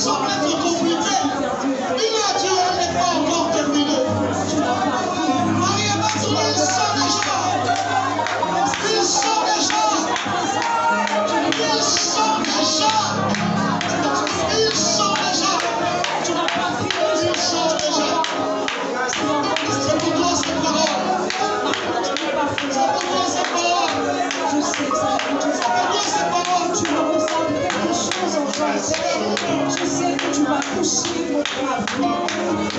semble être compliqué. Il a Dieu n'est pas encore terminé. Marie et Baptiste, ils sont déjà. Ils sont déjà. Ils sont déjà. Ils sont déjà. Ils sont déjà. C'est pour toi cette parole. C'est pour toi cette parole. Je sais que ça va être C'est pour toi cette parole. tu vas ressentir quelque chose en toi. Je sais que tu vas toucher mon avenir.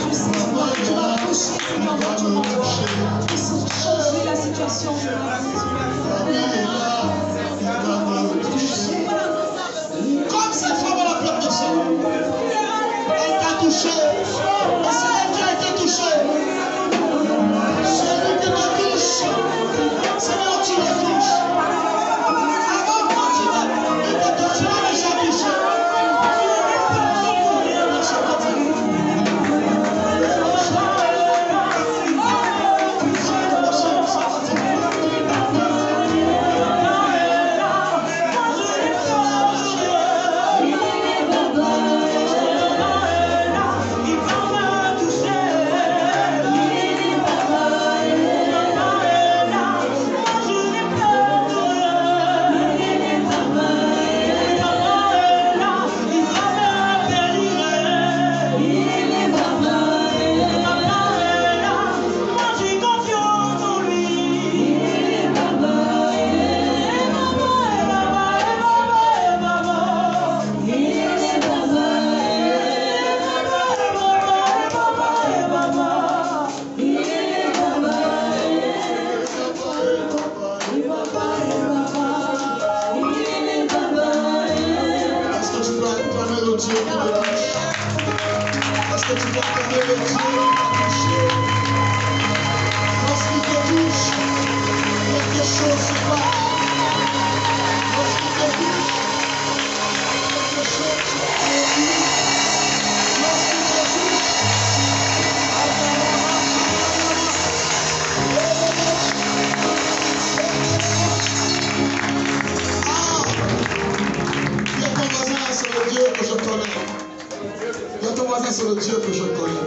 Je sais que tu vas toucher Seigneur dans ton endroit. Tu vas changer la situation de ma vie. Comme cette femme à la plaque de sang. Elle t'a touché. Et c'est elle qui a été touchée. Celui qui te touche, Seigneur, tu le touches. Avant de continuer, il te touche, tu l'as déjà touché. C'est le Dieu que je connais.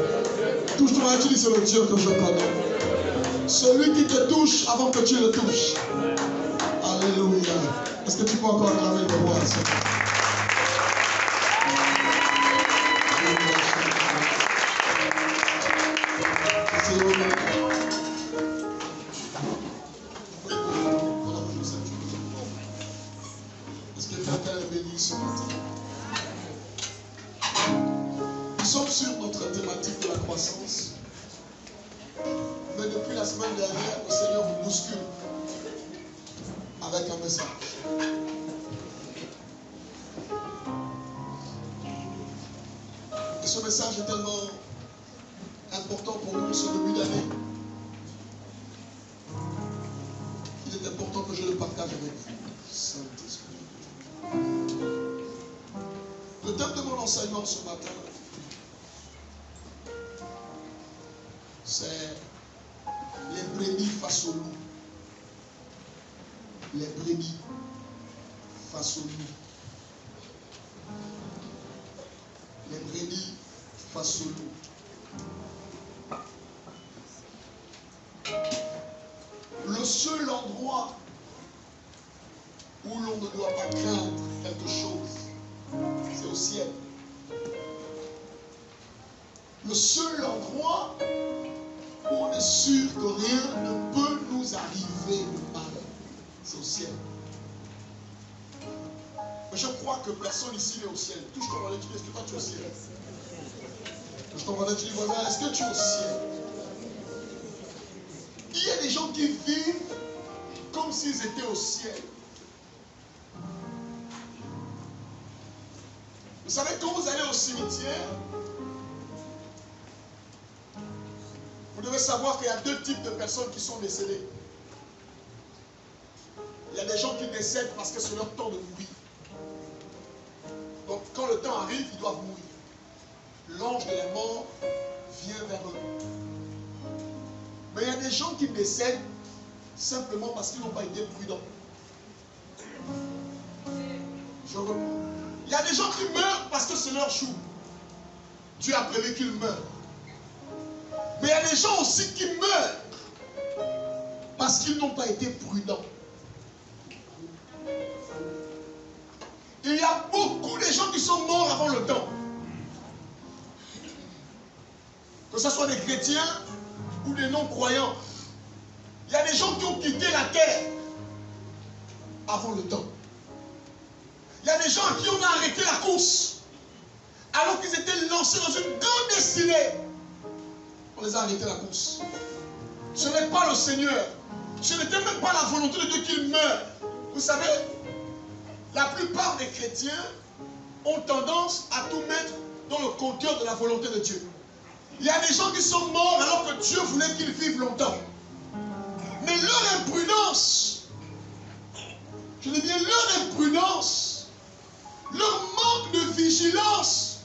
Touche ton mari, c'est le Dieu que je connais. Celui qui te touche avant que tu le touches. Alléluia. Est-ce que tu peux encore acclamer le roi? Est-ce que quelqu'un est béni ce matin? Nous sommes sur notre thématique de la croissance. Mais depuis la semaine dernière, le Seigneur vous bouscule avec un message. Et ce message est tellement important pour nous ce début d'année qu'il est important que je le partage avec vous. Saint-Esprit. Le thème de mon enseignement ce matin, c'est les brebis face au loup. Les brebis face au loup. Les brebis face au loup. Le seul endroit où l'on ne doit pas craindre quelque chose, c'est au ciel. Le seul endroit où on est sûr que rien ne peut nous arriver de mal, c'est au ciel. Mais je crois que personne ici n'est au ciel. Touche ton voisin, tu dis, est-ce que toi tu es au ciel? Touche ton voisin, tu dis, voisin, est-ce que tu es au ciel? Il y a des gens qui vivent comme s'ils étaient au ciel. Vous savez, quand vous allez au cimetière, vous devez savoir qu'il y a deux types de personnes qui sont décédées. Il y a des gens qui décèdent parce que c'est leur temps de mourir. Donc quand le temps arrive, ils doivent mourir. L'ange de la mort vient vers eux. Mais il y a des gens qui décèdent simplement parce qu'ils n'ont pas été prudents. Je reprends. Il y a des gens qui meurent parce que c'est leur jour. Dieu a prévu qu'ils meurent. Mais il y a des gens aussi qui meurent parce qu'ils n'ont pas été prudents. Il y a beaucoup de gens qui sont morts avant le temps. Que ce soit des chrétiens ou des non-croyants. Il y a des gens qui ont quitté la terre avant le temps. Il y a des gens à qui on a arrêté la course alors qu'ils étaient lancés dans une grande destinée. On les a arrêtés la course. Ce n'est pas le Seigneur. Ce n'était même pas la volonté de Dieu qu'ils meurent. Vous savez, la plupart des chrétiens ont tendance à tout mettre dans le compteur de la volonté de Dieu. Il y a des gens qui sont morts alors que Dieu voulait qu'ils vivent longtemps. Mais leur imprudence, je dis bien leur imprudence, leur manque de vigilance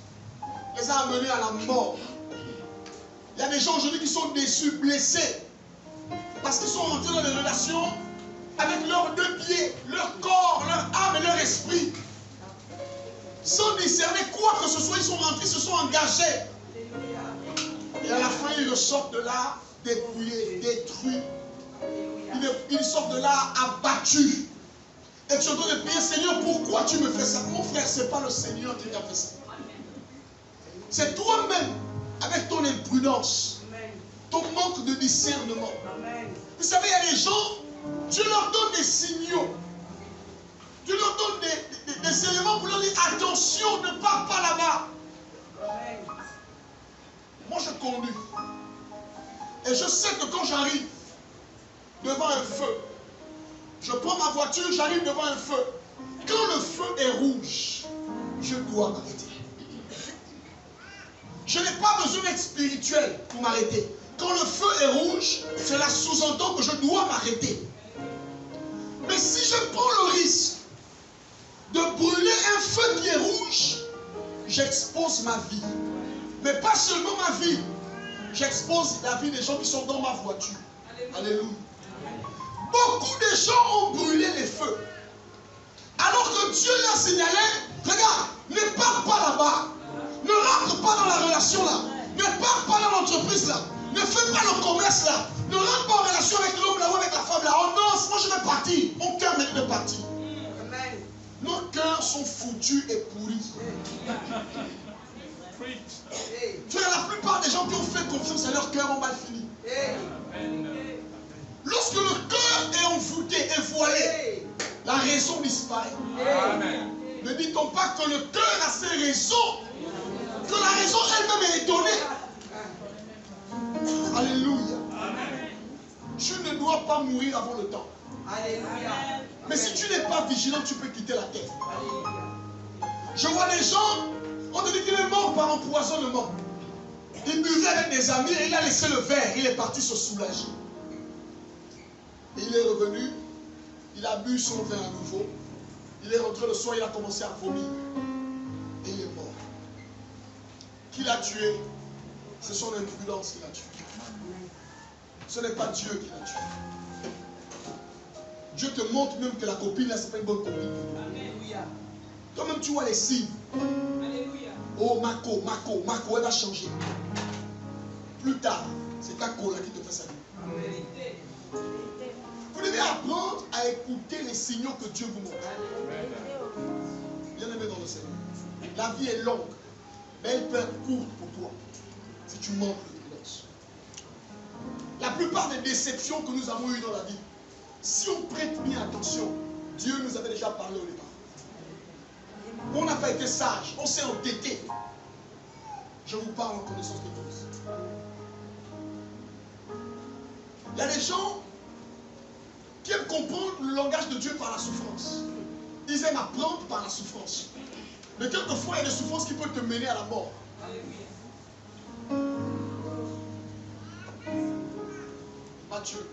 les a amenés à la mort. Il y a des gens aujourd'hui qui sont déçus, blessés, parce qu'ils sont rentrés dans des relations avec leurs deux pieds, leur corps, leur âme et leur esprit. Sans discerner quoi que ce soit, ils sont rentrés, ils se sont engagés. Et à la fin, ils ressortent de là dépouillés, détruits. Ils sortent de là abattus. Et tu dois te prier, Seigneur, pourquoi tu me fais ça? Mon frère, ce n'est pas le Seigneur qui t'a fait ça. C'est toi-même, avec ton imprudence, ton manque de discernement. Vous savez, il y a des gens, Dieu leur donne des signaux. Dieu leur donne des éléments pour leur dire, attention, ne pars pas là-bas. Moi, je conduis. Et je sais que quand j'arrive devant un feu, je prends ma voiture, j'arrive devant un feu. Quand le feu est rouge, je dois m'arrêter. Je n'ai pas besoin d'être spirituel pour m'arrêter. Quand le feu est rouge, cela sous-entend que je dois m'arrêter. Mais si je prends le risque de brûler un feu qui est rouge, j'expose ma vie. Mais pas seulement ma vie, j'expose la vie des gens qui sont dans ma voiture. Alléluia. Beaucoup de gens ont brûlé les feux. Alors que Dieu leur signalait, regarde, ne pars pas là-bas. Ne rentre pas dans la relation là. Ne pars pas dans l'entreprise là. Ne fais pas le commerce là. Ne rentre pas en relation avec l'homme là ou avec la femme là. Oh non, moi je vais partir. Mon cœur mérite de partir. Nos cœurs sont foutus et pourris. Tu vois, la plupart des gens qui ont fait confiance à leur cœur ont mal fini. Lorsque le cœur est envoûté et voilé, la raison disparaît. Amen. Ne dit-on pas que le cœur a ses raisons, que la raison elle-même est étonnée? Alléluia. Amen. Tu ne dois pas mourir avant le temps. Alléluia. Mais si tu n'es pas vigilant, tu peux quitter la terre. Alléluia. Je vois des gens, on te dit qu'il est mort par empoisonnement. Il buvait avec des amis et il a laissé le verre. Il est parti se soulager. Et il est revenu, il a bu son vin à nouveau. Il est rentré le soir, il a commencé à vomir. Et il est mort. Qui l'a tué? C'est son imprudence qui l'a tué. Ce n'est pas Dieu qui l'a tué. Dieu te montre même que la copine là, ce n'est pas une bonne copine. Alléluia. Toi-même, tu vois les signes. Alléluia. Oh, Marco, elle va changer. Plus tard, c'est ta là qui te fait ça. Vous devez apprendre à écouter les signaux que Dieu vous montre. Bien aimé dans le Seigneur. La vie est longue, mais elle peut être courte pour toi si tu manques de prudence. La plupart des déceptions que nous avons eues dans la vie, si on prête bien attention, Dieu nous avait déjà parlé au départ. On n'a pas été sage, on s'est entêté. Je vous parle en connaissance de cause. Il y a des gens qui aiment comprendre le langage de Dieu par la souffrance. Ils aiment apprendre par la souffrance. Mais quelquefois, il y a des souffrances qui peuvent te mener à la mort. Matthieu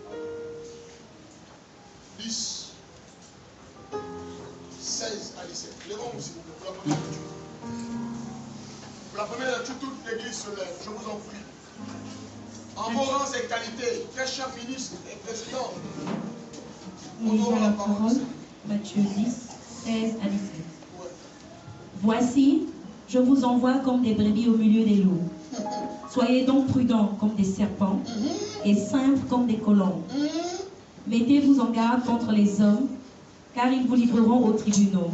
10, 16 à 17. Lèvons-nous s'il vous plaît pour la première lecture. Pour la première lecture, toute l'église se lève. Je vous en prie. En vos rangs et qualités, très chers ministres et présidents, nous lisons la parole, Matthieu 10, 16 à 17. Ouais. Voici, Je vous envoie comme des brebis au milieu des loups. Soyez donc prudents comme des serpents et simples comme des colombes. Mettez-vous en garde contre les hommes, car ils vous livreront aux tribunaux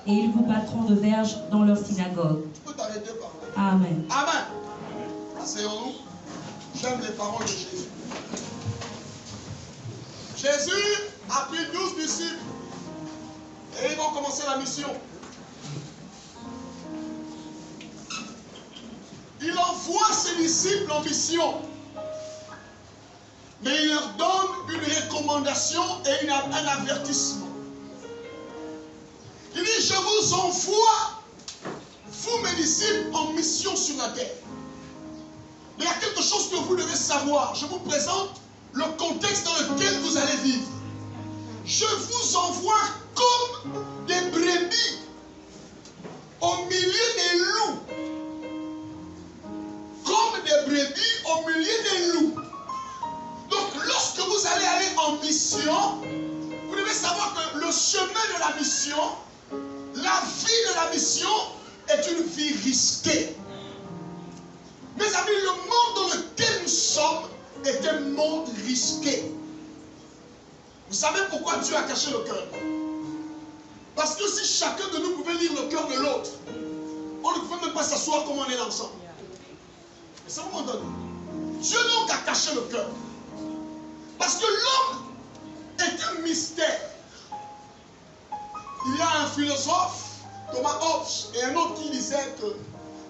et ils vous battront de verges dans leur synagogue. Tu peux t'arrêter par là. Amen. Amen. Asseyons-nous. J'aime les paroles de Jésus. Jésus a pris 12 disciples et ils vont commencer la mission. Il envoie ses disciples en mission, mais il leur donne une recommandation et un avertissement. Il dit, je vous envoie, vous mes disciples, en mission sur la terre. Mais il y a quelque chose que vous devez savoir. Je vous présente le contexte dans lequel vous allez vivre. Je vous envoie comme des brebis au milieu des loups. Comme des brebis au milieu des loups. Donc lorsque vous allez aller en mission, vous devez savoir que le chemin de la mission, la vie de la mission est une vie risquée. Mes amis, le monde dans lequel nous sommes est un monde risqué. Vous savez pourquoi Dieu a caché le cœur? Parce que si chacun de nous pouvait lire le cœur de l'autre, on ne pouvait même pas s'asseoir comme on est là ensemble. Mais ça vous m'entendez? Dieu donc a caché le cœur. Parce que l'homme est un mystère. Il y a un philosophe, Thomas Hobbes, et un autre qui disait que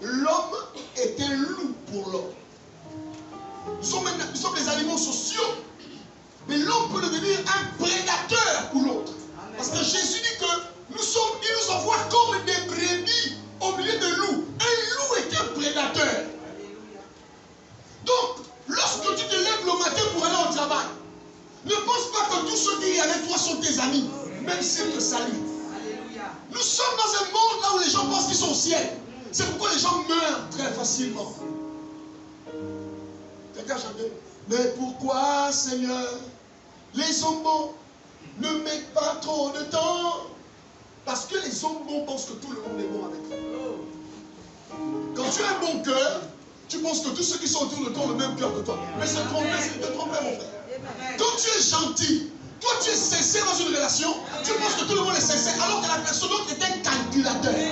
l'homme est un loup pour l'homme. Nous sommes des animaux sociaux, mais l'homme peut devenir un prédateur pour l'autre. Parce que Jésus dit que il nous envoie comme des brebis au milieu de loups. Un loup est un prédateur. Donc, lorsque tu te lèves le matin pour aller au travail, ne pense pas que tous ceux qui sont avec toi sont tes amis, même s'ils te saluent. Nous sommes dans un monde là où les gens pensent qu'ils sont au ciel. C'est pourquoi les gens meurent très facilement. Quelqu'un chantait. Mais pourquoi, Seigneur, les hommes bons ne mettent pas trop de temps? Parce que les hommes bons pensent que tout le monde est bon avec eux. Quand tu as un bon cœur, tu penses que tous ceux qui sont autour de toi ont le même cœur que toi. Mais c'est trompé, c'est te tromper, mon frère. Quand tu es gentil, toi tu es sincère dans une relation, tu penses que tout le monde est sincère, alors que la personne d'autre est un calculateur. Et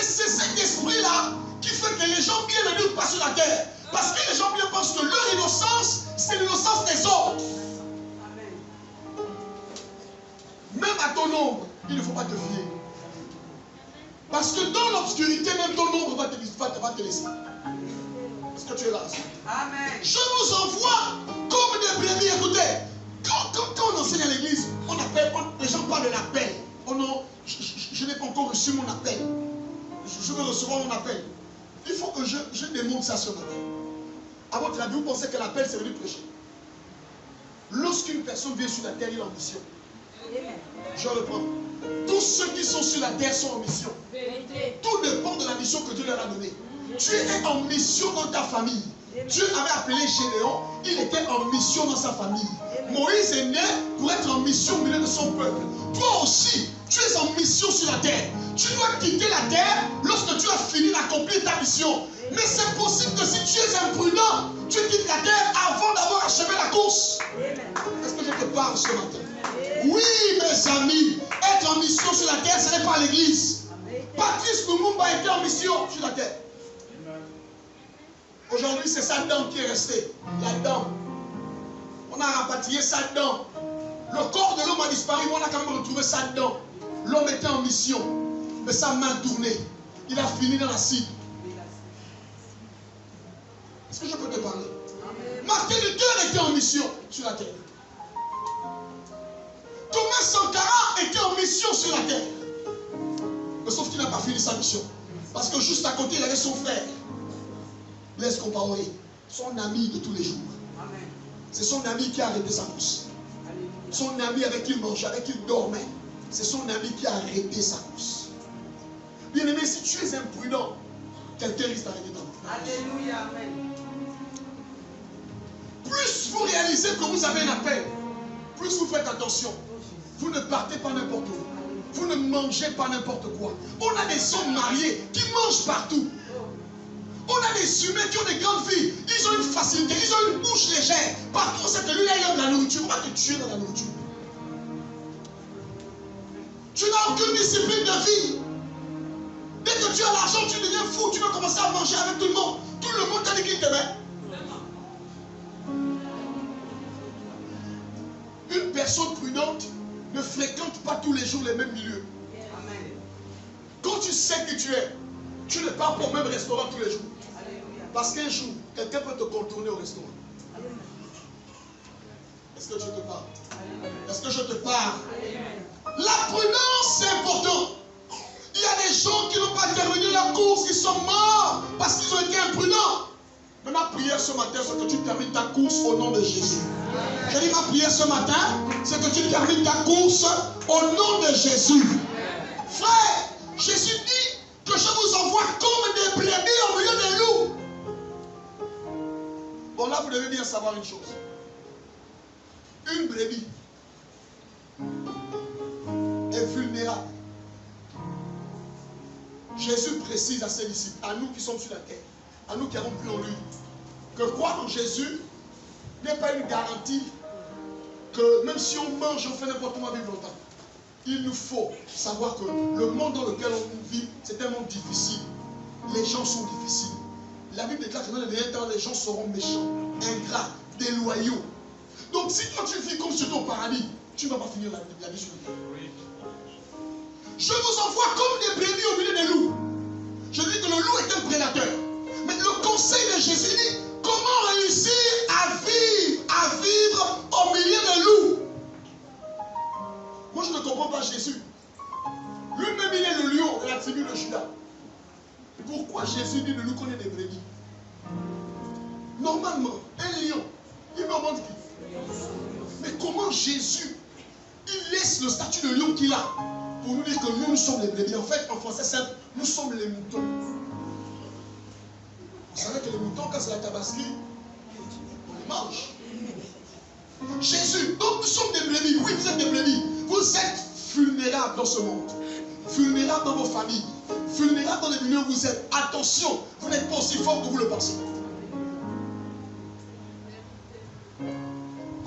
c'est cet esprit-là qui fait que les gens bien ne vivent pas sur la terre. Parce que les gens bien pensent que leur innocence, c'est l'innocence des autres. Même à ton ombre, il ne faut pas te fier. Parce que dans l'obscurité, même ton ombre va te laisser. Parce que tu es là. Amen. Je vous envoie comme des brebis. Écoutez, quand on enseigne à l'église, les gens parlent de l'appel. Oh non, je n'ai pas encore reçu mon appel. Je veux recevoir mon appel. Il faut que je démontre ça ce matin. À votre avis, vous pensez que l'appel, c'est venir prêcher? Lorsqu'une personne vient sur la terre, il est en mission. Je reprends. Tous ceux qui sont sur la terre sont en mission. Tout dépend de la mission que Dieu leur a donnée. Tu es en mission dans ta famille. Dieu avait appelé Gédéon, il était en mission dans sa famille. Moïse est né pour être en mission au milieu de son peuple. Toi aussi, tu es en mission sur la terre. Tu dois quitter la terre lorsque tu as fini d'accomplir ta mission. Mais c'est possible que si tu es imprudent, tu quittes la terre avant d'avoir achevé la course. Est-ce que je te parle ce matin? Oui, mes amis, être en mission sur la terre, ce n'est pas l'église. Patrice Lumumba était en mission sur la terre. Aujourd'hui, c'est sa dent qui est restée. La dent. On a rapatrié sa dent. Le corps de l'homme a disparu, mais on a quand même retrouvé sa dent. L'homme était en mission, mais sa main tournée. Il a fini dans la cible. Est-ce que je peux te parler? Martin Luther était en mission sur la terre. Thomas Sankara était en mission sur la terre. Mais sauf qu'il n'a pas fini sa mission. Parce que juste à côté, il avait son frère. Blaise Compaoré, son ami de tous les jours. C'est son ami qui a arrêté sa course. Son ami avec qui il mangeait, avec qui il dormait. C'est son ami qui a arrêté sa course. Bien aimé, si tu es imprudent, quelqu'un risque d'arrêter ta course. Alléluia, amen. Plus vous réalisez que vous avez un appel, plus vous faites attention. Vous ne partez pas n'importe où. Vous ne manger pas n'importe quoi. On a des hommes mariés qui mangent partout. On a des humains qui ont des grandes vies. Ils ont une facilité, ils ont une bouche légère. Partout, cette lui-là, il aime la nourriture. On va te tuer dans la nourriture. Tu n'as aucune discipline de vie. Dès que tu as l'argent, tu deviens fou. Tu vas commencer à manger avec tout le monde. Tout le monde t'a dit qu'il t'aimait. Une personne prudente ne fréquente pas tous les jours les mêmes milieux. Quand tu sais qui tu es, tu ne pars pas au même restaurant tous les jours. Parce qu'un jour, quelqu'un peut te contourner au restaurant. Est-ce que je te parle? Est-ce que je te parle? La prudence, c'est important. Il y a des gens qui n'ont pas terminé la course, qui sont morts parce qu'ils ont été imprudents. Mais ma prière ce matin, c'est que tu termines ta course au nom de Jésus. J'ai dit ma prière ce matin, c'est que tu termines ta course au nom de Jésus. Frère, Jésus dit que je vous envoie comme des brebis au milieu des loups. Bon, là, vous devez bien savoir une chose. Une brebis est vulnérable. Jésus précise à ses disciples, à nous qui sommes sur la terre, à nous qui avons cru en lui, que croire en Jésus n'est pas une garantie que même si on mange, on fait n'importe comment vivre longtemps. Il nous faut savoir que le monde dans lequel on vit, c'est un monde difficile. Les gens sont difficiles. La Bible déclare que dans les derniers temps, les gens seront méchants, ingrats, déloyaux. Donc si toi tu vis comme si tu étais au paradis, tu ne vas pas finir la vie sur la terre. Je vous envoie comme des brebis au milieu des loups. Je dis que le loup est un prédateur. Mais le conseil de Jésus dit, comment réussir à vivre au milieu des loups? Moi je ne comprends pas Jésus. Lui-même il est le lion de la tribu de Juda. Pourquoi Jésus dit de nous connaître des brebis? Normalement, un lion, il me demande qui? Mais comment Jésus, il laisse le statut de lion qu'il a pour nous dire que nous sommes les brebis? En fait, en français simple, nous sommes les moutons. Vous savez que les moutons, quand c'est la tabaski, on les mange. Jésus, donc nous sommes des brebis. Oui, vous êtes des brebis. Vous êtes vulnérables dans ce monde. Vulnérables dans vos familles. Vulnérables dans les milieux où vous êtes. Attention, vous n'êtes pas aussi fort que vous le pensez.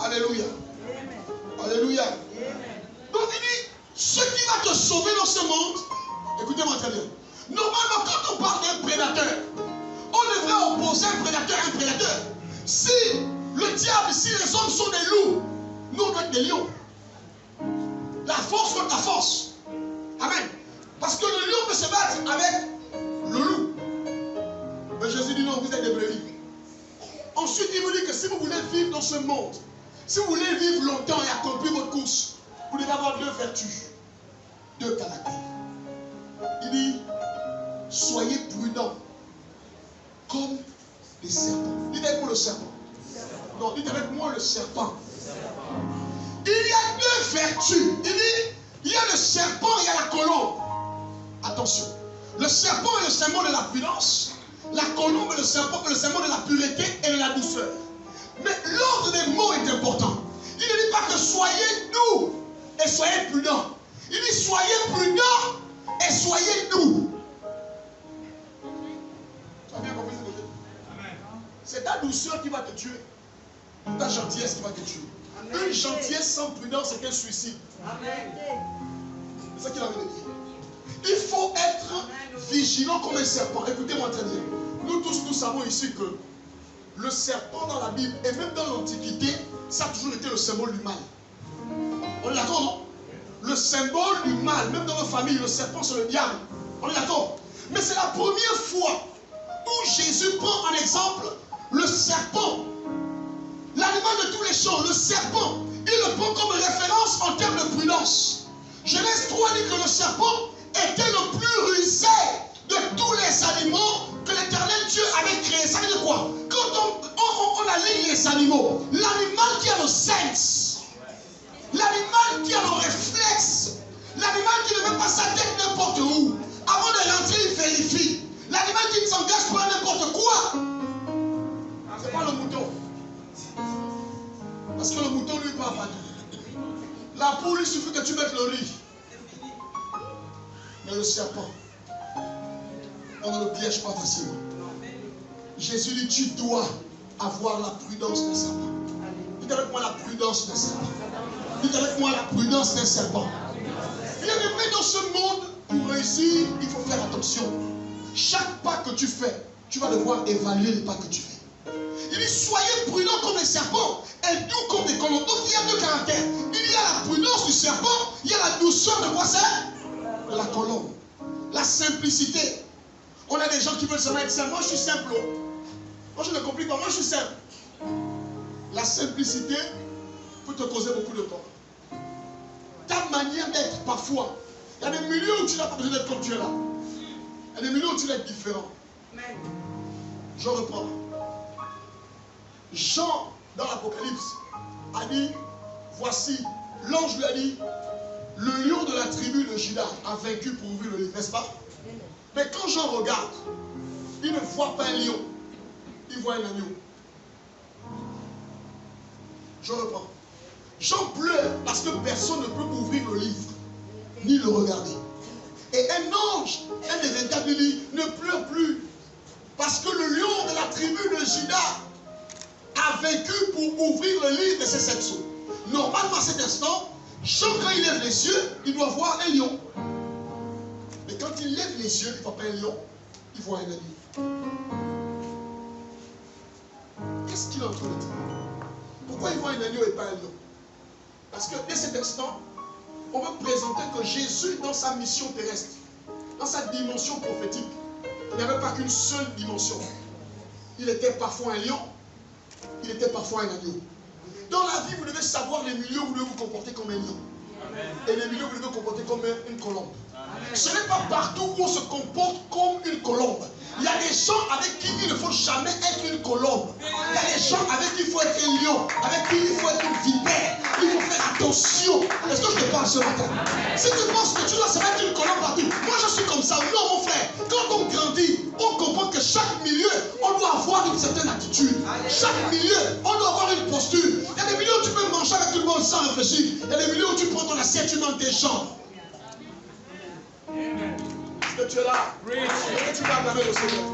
Alléluia. Alléluia. Donc il dit, ce qui va te sauver dans ce monde, écoutez-moi très bien. Normalement, quand on parle d'un prédateur, on devrait opposer un prédateur à un prédateur. Si le diable, si les hommes sont des loups, nous on doit être des lions. La force contre la force. Amen. Parce que le lion peut se battre avec le loup. Mais Jésus dit non, vous êtes des brebis. Ensuite, il vous dit que si vous voulez vivre dans ce monde, si vous voulez vivre longtemps et accomplir votre course, vous devez avoir deux vertus, deux caractères. Il dit, soyez prudents comme des serpents. Dites avec moi le serpent. Non, dites avec moi le serpent. Il y a deux vertus. Il dit, il y a le serpent et il y a la colombe. Attention. Le serpent est le symbole de la prudence. La colombe est le serpent est le symbole de la pureté et de la douceur. Mais l'ordre des mots est important. Il ne dit pas que soyez doux et soyez prudents. Il dit soyez prudents et soyez doux. Tu as bien compris ce que je dis? C'est ta douceur qui va te tuer. Ta gentillesse qui va te tuer. Amen. Une gentillesse sans prudence, c'est un suicide. C'est ça qu'il a envie de dire. Il faut être vigilant comme un serpent. Écoutez-moi très bien. Nous tous, nous savons ici que le serpent dans la Bible, et même dans l'Antiquité, ça a toujours été le symbole du mal. On est d'accord, non? Le symbole du mal, même dans nos familles, le serpent c'est le diable. On est d'accord? Mais c'est la première fois où Jésus prend en exemple le serpent. L'animal de tous les champs, le serpent, il le prend comme référence en termes de prudence. Genèse 3 dit que le serpent était le plus rusé de tous les animaux que l'Éternel Dieu avait créé. Ça veut dire quoi? Quand on aligne les animaux, l'animal qui a le sense, l'animal qui a le réflexe, l'animal qui ne met pas sa tête n'importe où, avant de rentrer, il vérifie. L'animal qui ne s'engage pas n'importe quoi. C'est pas le mouton. Parce que le mouton, lui, part partout. La poule, il suffit que tu mettes le riz. serpent. Dans le piège pas facilement. Jésus dit, tu dois avoir la prudence d'un serpent. Dites avec moi la prudence d'un serpent. Dites avec moi la prudence d'un serpent. Bien aimé, dans ce monde, pour réussir, il faut faire attention. Chaque pas que tu fais, tu vas devoir évaluer les pas que tu fais. Il dit, soyez prudents comme les serpents et doux comme des colombes. Donc il y a deux caractères. Il y a la prudence du serpent, il y a la douceur de quoi c'est? De la colombe. La simplicité. On a des gens qui veulent seulement être simples. Moi je suis simple. Moi je ne complique pas, moi je suis simple. La simplicité peut te causer beaucoup de tort. Ta manière d'être parfois, il y a des milieux où tu n'as pas besoin d'être comme tu es là. Il y a des milieux où tu dois être différent. Je reprends. Jean, dans l'Apocalypse, a dit, voici, l'ange lui a dit, le lion de la tribu de Juda a vaincu pour ouvrir le livre, n'est-ce pas? Mais quand Jean regarde, il ne voit pas un lion, il voit un agneau. Je reprends. Jean pleure parce que personne ne peut ouvrir le livre, ni le regarder. Et un ange, un des 24 lui dit, ne pleure plus, parce que le lion de la tribu de Juda a vaincu pour ouvrir le livre de ses 7 sceaux. Normalement, à cet instant, Jean, quand il lève les yeux, il doit voir un lion. Mais quand il lève les yeux, il ne voit pas un lion, il voit un agneau. Qu'est-ce qu'il est en train de dire? Pourquoi il voit un agneau et pas un lion? Parce que dès cet instant, on veut présenter que Jésus, dans sa mission terrestre, dans sa dimension prophétique, il n'y avait pas qu'une seule dimension. Il était parfois un lion, il était parfois un agneau. Dans la vie, vous devez savoir les milieux où vous devez vous comporter comme un lion. Et les milieux où vous devez vous comporter comme une colombe. Ce n'est pas partout où on se comporte comme une colombe. Il y a des gens avec qui il ne faut jamais être une colombe. Il y a des gens avec qui il faut être un lion, avec qui il faut être une vipère. Il faut faire attention. Est-ce que je te parle ce matin? Si tu penses que tu dois se mettre une colombe partout, moi je suis comme ça. Non mon frère, quand on grandit, on comprend que chaque milieu, on doit avoir une certaine attitude. Chaque milieu, on doit avoir une posture. Il y a des milieux où tu peux manger avec tout le monde sans réfléchir. Il y a des milieux où tu prends ton assiette, tu manges tes jambes. Est-ce que tu es là? Est-ce que tu vas acclamer le Seigneur?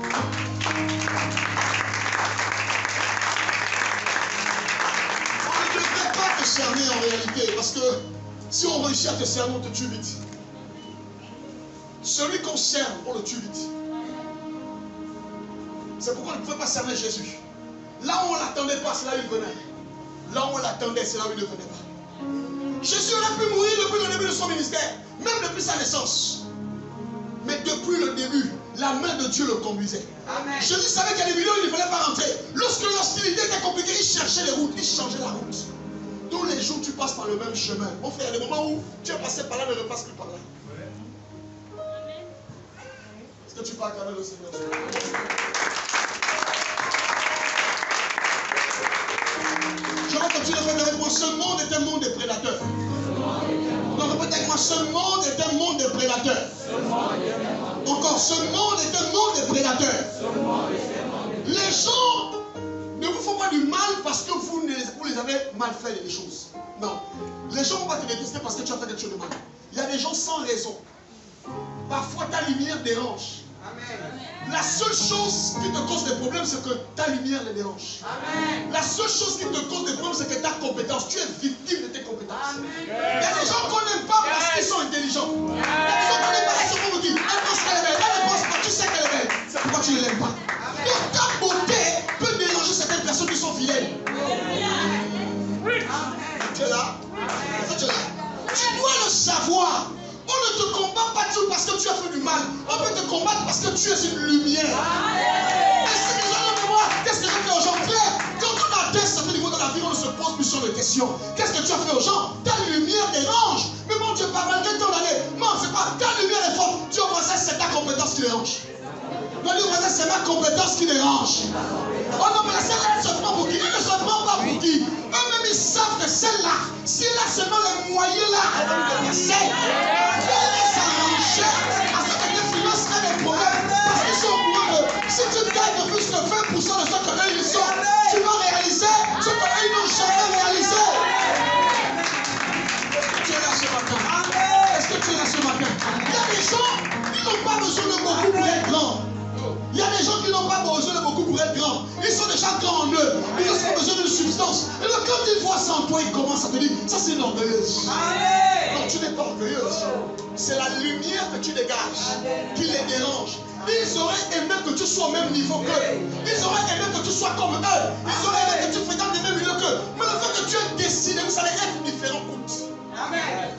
On ne devrait pas te cerner en réalité, parce que si on réussit à te cerner, on te tue vite. Celui qu'on cerne, on le tue vite. C'est pourquoi on ne pouvait pas cerner Jésus. Là où on ne l'attendait pas, c'est là où il venait. Là où on l'attendait, c'est là où il ne venait pas. Jésus aurait pu mourir depuis le début de son ministère, même depuis sa naissance. Mais depuis le début, la main de Dieu le conduisait. Amen. Jésus savait qu'il y a des milieux où il ne fallait pas rentrer. Lorsque l'hostilité était compliquée, il cherchait les routes, il changeait la route. Tous les jours, tu passes par le même chemin. Mon frère, il y a des moments où tu es passé par là, ne repasse plus par là. Est-ce que tu peux acclamer le Seigneur? Je vais continuer à faire avec moi. Ce monde est un monde de prédateurs. Non, répète avec moi, ce monde est un monde de prédateurs. Encore, ce monde est un monde de prédateurs. Les gens ne vous font pas du mal parce que vous les avez mal fait les choses. Non. Les gens ne vont pas te détester parce que tu as fait quelque chose de mal. Il y a des gens sans raison. Parfois ta lumière dérange. La seule chose qui te cause des problèmes, c'est que ta lumière les dérange. Amen. La seule chose qui te cause des problèmes, c'est que ta compétence, tu es victime de tes compétences. Il y a des gens qu'on n'aime pas parce qu'ils sont intelligents. Il y a des gens qu'on n'aime pas parce qu'on vous dit, elle pense qu'elle est belle, elle ne pense pas, tu sais qu'elle est belle. C'est pourquoi tu ne l'aimes pas. Donc ta beauté peut déranger certaines personnes qui sont fidèles. Tu es là? Tu es là? Tu dois le savoir. On ne te combat pas toujours parce que tu as fait du mal. On peut te combattre parce que tu es une lumière. Est-ce que les gens de moi, qu'est-ce que j'ai fait aux gens? Claire, quand on atteint ce niveau de la vie, on ne se pose plus sur les questions. Qu'est-ce que tu as fait aux gens? Ta lumière dérange. Mais mon Dieu, pas malgré ton année. Non, c'est pas ta lumière est forte. Dieu, c'est ta compétence qui dérange. Non, Dieu, c'est ma compétence qui dérange. Oh non, mais celle-là, elle ne se prend pour qui? Elle ne se prend pas pour qui? Eux-mêmes, ils savent que celle-là, si elle a seulement les moyens là, elle va me passer. Elle va s'arranger à ce que tes finances aient des problèmes. Parce qu'ils sont au courant que si tu gagnes plus que 20% de ce qu'eux ils sont, tu vas réaliser ce qu'eux ils n'ont jamais réalisé. Est-ce que tu es là ce matin? Est-ce que tu es là ce matin? Il y a des gens pas besoin de beaucoup pour être grand. Il y a des gens qui n'ont pas besoin de beaucoup pour être grands. Ils sont déjà grands en eux. Ils n'ont pas besoin de substance. Et donc quand ils voient ça en toi, ils commencent à te dire, ça c'est une orgueilleuse. Non, tu n'es pas orgueilleuse. C'est la lumière que tu dégages qui les dérange. Ils auraient aimé que tu sois au même niveau qu'eux. Ils auraient aimé que tu sois comme eux. Ils auraient aimé que tu fréquentes les mêmes milieux qu'eux. Mais le fait que tu aies décidé, vous allez être différent. Amen.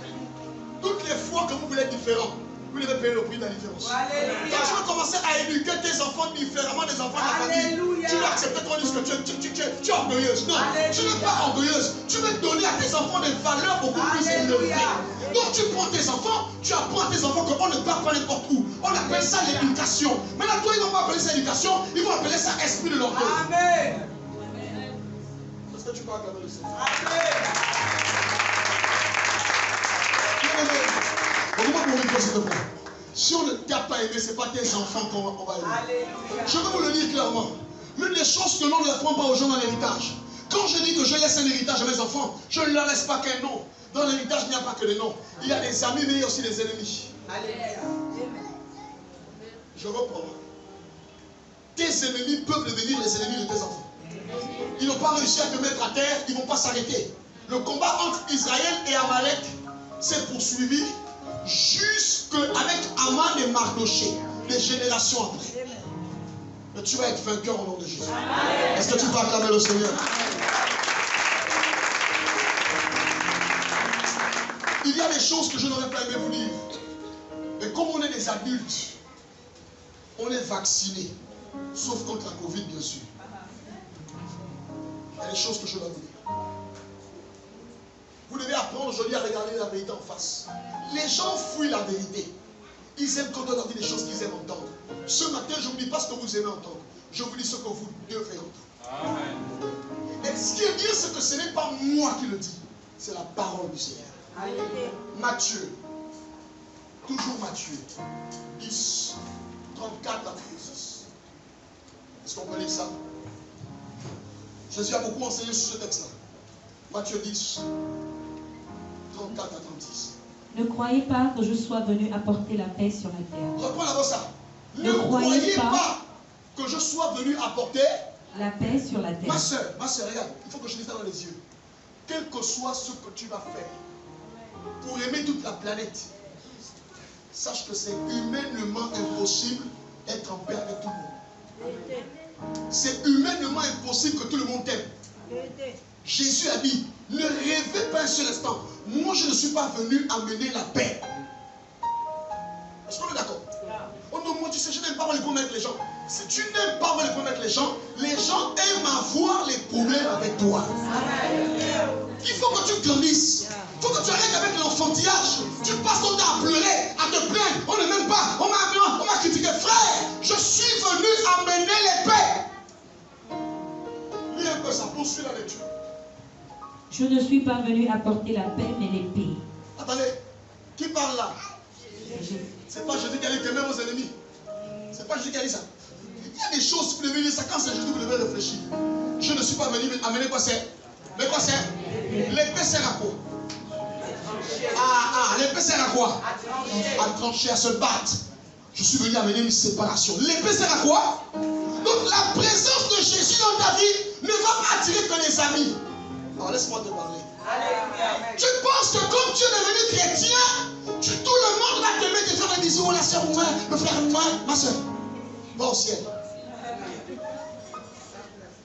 Toutes les fois que vous voulez être différent, vous devez payer le prix de la différence. Quand tu vas commencer à éduquer tes enfants différemment des enfants de la famille, tu vas accepter qu'on dise que tu es orgueilleuse. Non, tu n'es pas orgueilleuse. Tu veux donner à tes enfants des valeurs beaucoup plus élevées. Donc tu prends tes enfants, tu apprends à tes enfants qu'on ne part pas n'importe où. On appelle ça l'éducation. Maintenant, toi, ils ne vont pas appeler ça éducation, ils vont appeler ça esprit de l'orgueil. Amen. Est-ce que tu peux acclamer le Seigneur? Amen. Si on ne t'a pas aimé, ce n'est pas tes enfants qu'on va aimer. Je vais vous le dire clairement. L'une des choses que l'on ne prend pas aux gens dans l'héritage. Quand je dis que je laisse un héritage à mes enfants, je ne leur laisse pas qu'un nom. Dans l'héritage, il n'y a pas que des noms. Il y a des amis, mais il y a aussi des ennemis. Je reprends. Tes ennemis peuvent devenir les ennemis de tes enfants. Ils n'ont pas réussi à te mettre à terre, ils ne vont pas s'arrêter. Le combat entre Israël et Amalek s'est poursuivi jusqu'avec Aman et Mardoché, des générations après. Mais tu vas être vainqueur au nom de Jésus. Est-ce que tu peux acclamer le Seigneur? Il y a des choses que je n'aurais pas aimé vous dire. Mais comme on est des adultes, on est vaccinés. Sauf contre la Covid, bien sûr. Il y a des choses que je dois vous dire. Vous devez apprendre aujourd'hui à regarder la vérité en face. Les gens fuient la vérité. Ils aiment quand on leur dit des choses qu'ils aiment entendre. Ce matin, je ne vous dis pas ce que vous aimez entendre. Je vous dis ce que vous devez entendre. Amen. Et ce qui est bien, c'est que ce n'est pas moi qui le dis. C'est la parole du Seigneur. Amen. Matthieu. Toujours Matthieu. 10, 34 à 36. Est-ce qu'on peut lire ça? Jésus a beaucoup enseigné sur ce texte-là. Matthieu 10, 34 à 36. Ne croyez pas que je sois venu apporter la paix sur la terre. Reprends d'abord ça. Ne croyez pas que je sois venu apporter la paix sur la terre. Ma soeur, regarde, il faut que je dise ça dans les yeux. Quel que soit ce que tu vas faire pour aimer toute la planète, sache que c'est humainement impossible d'être en paix avec tout le monde. C'est humainement impossible que tout le monde t'aime. Jésus a dit, ne rêvez pas un seul instant. Moi, je ne suis pas venu amener la paix. Est-ce qu'on est d'accord? Oh non, moi, tu sais, je n'aime pas avoir les problèmes avec les gens. Si tu n'aimes pas avoir les problèmes avec les gens aiment avoir les problèmes avec toi. Il faut que tu grandisses. Il faut que tu arrêtes avec l'enfantillage. Tu passes ton temps à pleurer, à te plaindre. On ne m'aime pas. On m'a critiqué. Frère, je suis venu amener les paix. Lis un peu ça, poursuis la lecture. Je ne suis pas venu apporter la paix, mais l'épée. Attendez, qui parle là? C'est pas Jésus qui a dit que même vos ennemis. C'est pas Jésus qui a dit ça. Il y a des choses, vous devez dire ça. Quand c'est Jésus, vous devez réfléchir. Je ne suis pas venu amener quoi c'est? Mais quoi c'est? L'épée sert à quoi? L'épée sert à quoi? À trancher, à se battre. Je suis venu amener une séparation. L'épée sert à quoi? Donc la présence de Jésus dans ta vie ne va pas attirer que les amis. Alors laisse-moi te parler. Tu penses que comme tu es devenu chrétien, tout le monde va t'aimer, te faire des bisous, la soeur, moi, le frère, moi, ma soeur. Va au ciel.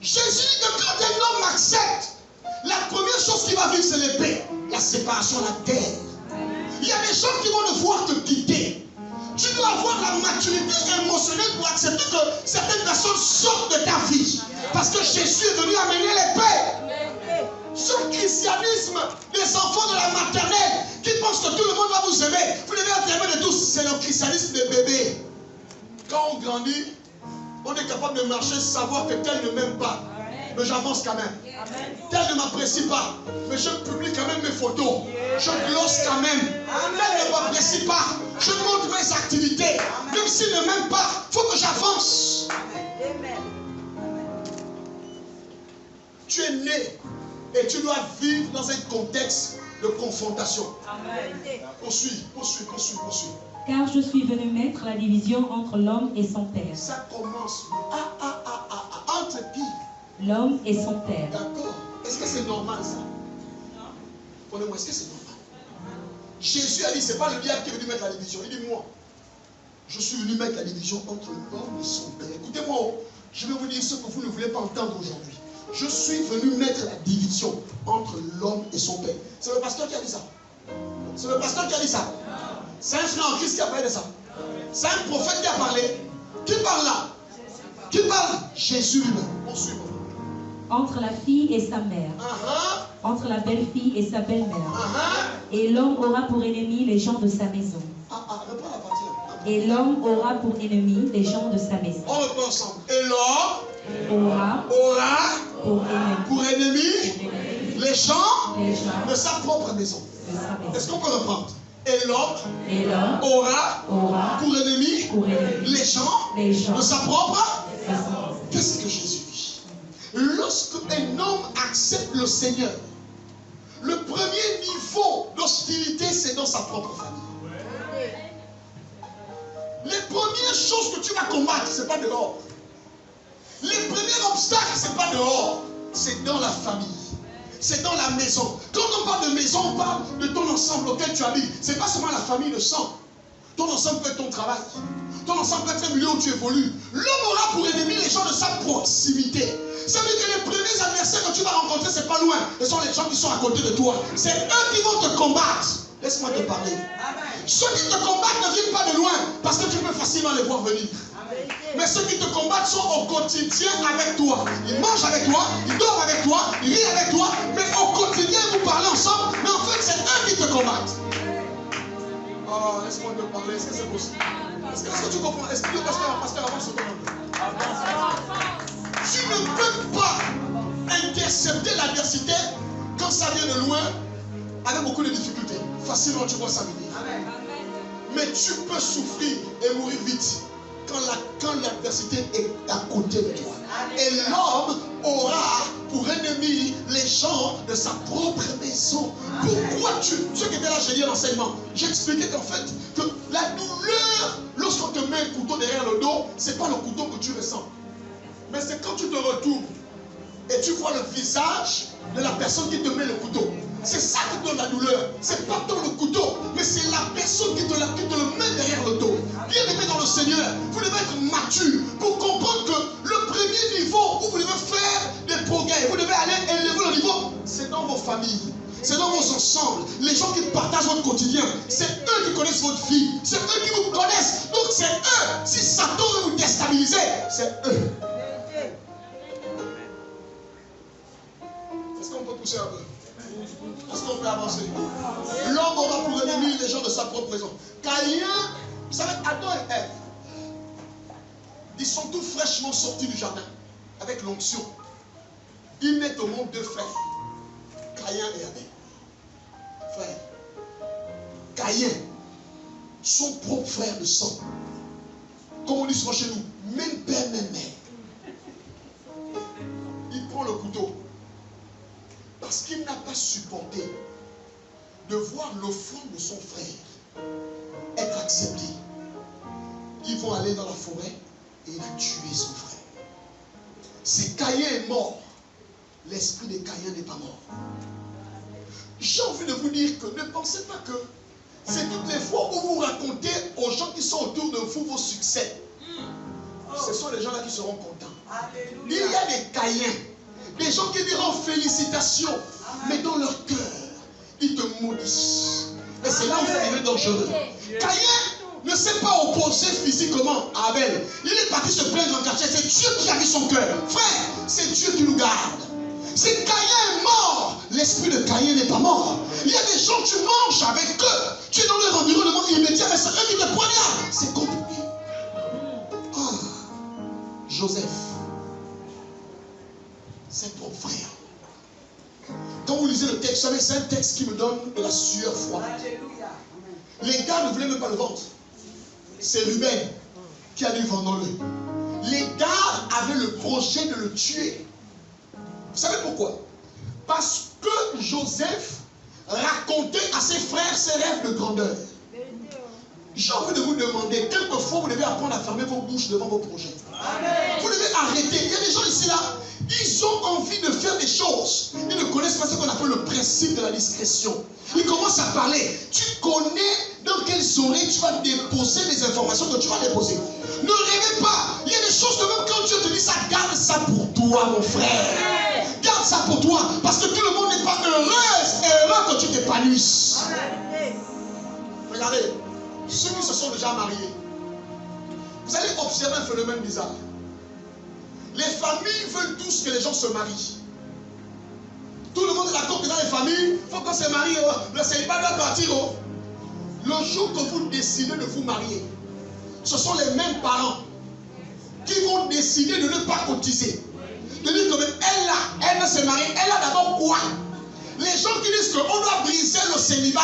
Jésus dit que quand un homme accepte, la première chose qu'il va vivre, c'est l'épée, la séparation, la terre. Il y a des gens qui vont devoir te quitter. Tu dois avoir la maturité émotionnelle pour accepter que certaines personnes sortent de ta vie. Parce que Jésus est venu amener l'épée. Ce christianisme des enfants de la maternelle qui pensent que tout le monde va vous aimer, vous devez être aimé de tous, c'est le christianisme des bébés. Quand on grandit, on est capable de marcher, savoir que tel ne m'aime pas, mais j'avance quand même. Tel ne m'apprécie pas, mais je publie quand même mes photos. Je glosse quand même. Tel ne m'apprécie pas, je montre mes activités. Même s'il ne m'aime pas, il faut que j'avance. Tu es né et tu dois vivre dans un contexte de confrontation. Poursuis. Car je suis venu mettre la division entre l'homme et son père. Ça commence. Entre qui? L'homme et son père. D'accord. Est-ce que c'est normal ça? Prenez-moi, est-ce que c'est normal? Jésus a dit, c'est pas le diable qui est venu mettre la division. Il dit, moi, je suis venu mettre la division entre l'homme et son père. Écoutez-moi, je vais vous dire ce que vous ne voulez pas entendre aujourd'hui. Je suis venu mettre la division entre l'homme et son père. C'est le pasteur qui a dit ça. C'est le pasteur qui a dit ça. C'est un frère en Christ qui a parlé de ça. C'est un prophète qui a parlé. Qui parle là? Qui parle? Jésus lui-même. On suit. Entre la fille et sa mère. Entre la belle-fille et sa belle-mère. Et l'homme aura pour ennemi les gens de sa maison. Reprends la partie là. Et l'homme aura pour ennemi les gens de sa maison. On reprend ensemble. Et l'homme Aura pour ennemi les gens gens de sa propre maison. de sa maison. Est-ce qu'on peut reprendre? Et l'homme aura pour ennemi les gens de sa propre. de sa maison. Qu'est-ce que Jésus dit? Lorsque un homme accepte le Seigneur, le premier niveau d'hostilité, c'est dans sa propre famille. Les premières choses que tu vas combattre, ce n'est pas dehors. Les premiers obstacles, ce n'est pas dehors. C'est dans la famille. C'est dans la maison. Quand on parle de maison, on parle de ton ensemble auquel tu habites. Ce n'est pas seulement la famille de sang. Ton ensemble peut être ton travail. Ton ensemble peut être un milieu où tu évolues. L'homme aura pour ennemi les gens de sa proximité. Ça veut dire que les premiers adversaires que tu vas rencontrer, ce n'est pas loin. Ce sont les gens qui sont à côté de toi. C'est eux qui vont te combattre. Laisse-moi te parler. Ceux qui te combattent ne viennent pas de loin parce que tu peux facilement les voir venir. Mais ceux qui te combattent sont au quotidien avec toi. Ils mangent avec toi, ils dorment avec toi, ils rient avec toi, mais au quotidien vous parlez ensemble, mais en fait c'est eux qui te combattent. Oh, laisse-moi te parler, est-ce que c'est possible? Est-ce que tu comprends? Est-ce que le pasteur avance ce tu ne peux pas intercepter l'adversité quand ça vient de loin avec beaucoup de difficultés. Facilement tu vois ça venir. Mais tu peux souffrir et mourir vite quand l'adversité est à côté de toi. Et l'homme aura pour ennemi les gens de sa propre maison. Pourquoi ceux qui étaient là, j'ai dit l'enseignement, j'expliquais qu'en fait, que la douleur, lorsqu'on te met un couteau derrière le dos, c'est pas le couteau que tu ressens. Mais c'est quand tu te retournes et tu vois le visage de la personne qui te met le couteau. C'est ça qui donne la douleur. C'est pas tant le couteau, mais c'est la personne qui te le met derrière le dos. Bien aimé dans le Seigneur, vous devez être mature pour comprendre que le premier niveau où vous devez faire des progrès, vous devez aller élever le niveau, c'est dans vos familles. C'est dans vos ensembles. Les gens qui partagent votre quotidien, c'est eux qui connaissent votre vie. C'est eux qui vous connaissent. Donc c'est eux. Si Satan veut vous déstabiliser, c'est eux. Est-ce qu'on peut pousser un peu? Est-ce qu'on peut avancer? L'homme aura pour ennemi les gens de sa propre maison. Caïn, vous savez, Adam et Ève, ils sont tous fraîchement sortis du jardin avec l'onction. Ils mettent au monde deux frères, Caïn et Abel. Frère, Caïn, son propre frère de sang, comme on dit souvent chez nous, même père, même mère. Il prend le couteau. Parce qu'il n'a pas supporté de voir l'offrande de son frère être acceptée. Ils vont aller dans la forêt et il va tuer son frère. Si Caïn est mort, l'esprit de Caïn n'est pas mort. J'ai envie de vous dire que ne pensez pas que c'est toutes les fois où vous racontez aux gens qui sont autour de vous vos succès. Ce sont les gens-là qui seront contents. Il y a des Caïns. Des gens qui diront félicitations, mais dans leur cœur, ils te maudissent. Et c'est là où ça devient dangereux. Caïn ne s'est pas opposé physiquement à Abel. Il est parti se plaindre en quartier. C'est Dieu qui a mis son cœur. Frère, c'est Dieu qui nous garde. Si Caïn est mort, l'esprit de Caïn n'est pas mort. Il y a des gens, tu manges avec eux. Tu es dans leur environnement immédiat, mais c'est eux qui te poignardent. C'est compliqué. Ah, Joseph. C'est ton frère. Quand vous lisez le texte, vous savez, c'est un texte qui me donne de la sueur froide. Les gars ne voulaient même pas le vendre. C'est Ruben qui a dit vendons-le. Les gars avaient le projet de le tuer. Vous savez pourquoi? Parce que Joseph racontait à ses frères ses rêves de grandeur. J'ai envie de vous demander, quelquefois vous devez apprendre à fermer vos bouches devant vos projets. Amen. Vous devez arrêter. Il y a des gens ici là, ils ont envie de faire des choses. Ils ne connaissent pas ce qu'on appelle le principe de la discrétion. Ils commencent à parler. Tu connais dans quelles oreilles tu vas déposer les informations que tu vas déposer. Ne rêvez pas. Il y a des choses que même quand Dieu te dit ça, garde ça pour toi, mon frère. Garde ça pour toi. Parce que tout le monde n'est pas heureux que tu t'épanouisses. Regardez, ceux qui se sont déjà mariés, vous allez observer un phénomène bizarre. Les familles veulent tous que les gens se marient. Tout le monde est d'accord que dans les familles, il faut qu'on se marie. Le célibat doit partir. Le jour que vous décidez de vous marier, ce sont les mêmes parents qui vont décider de ne pas cotiser. De dire que elle ne se marie. Elle a d'abord quoi? Les gens qui disent qu'on doit briser le célibat,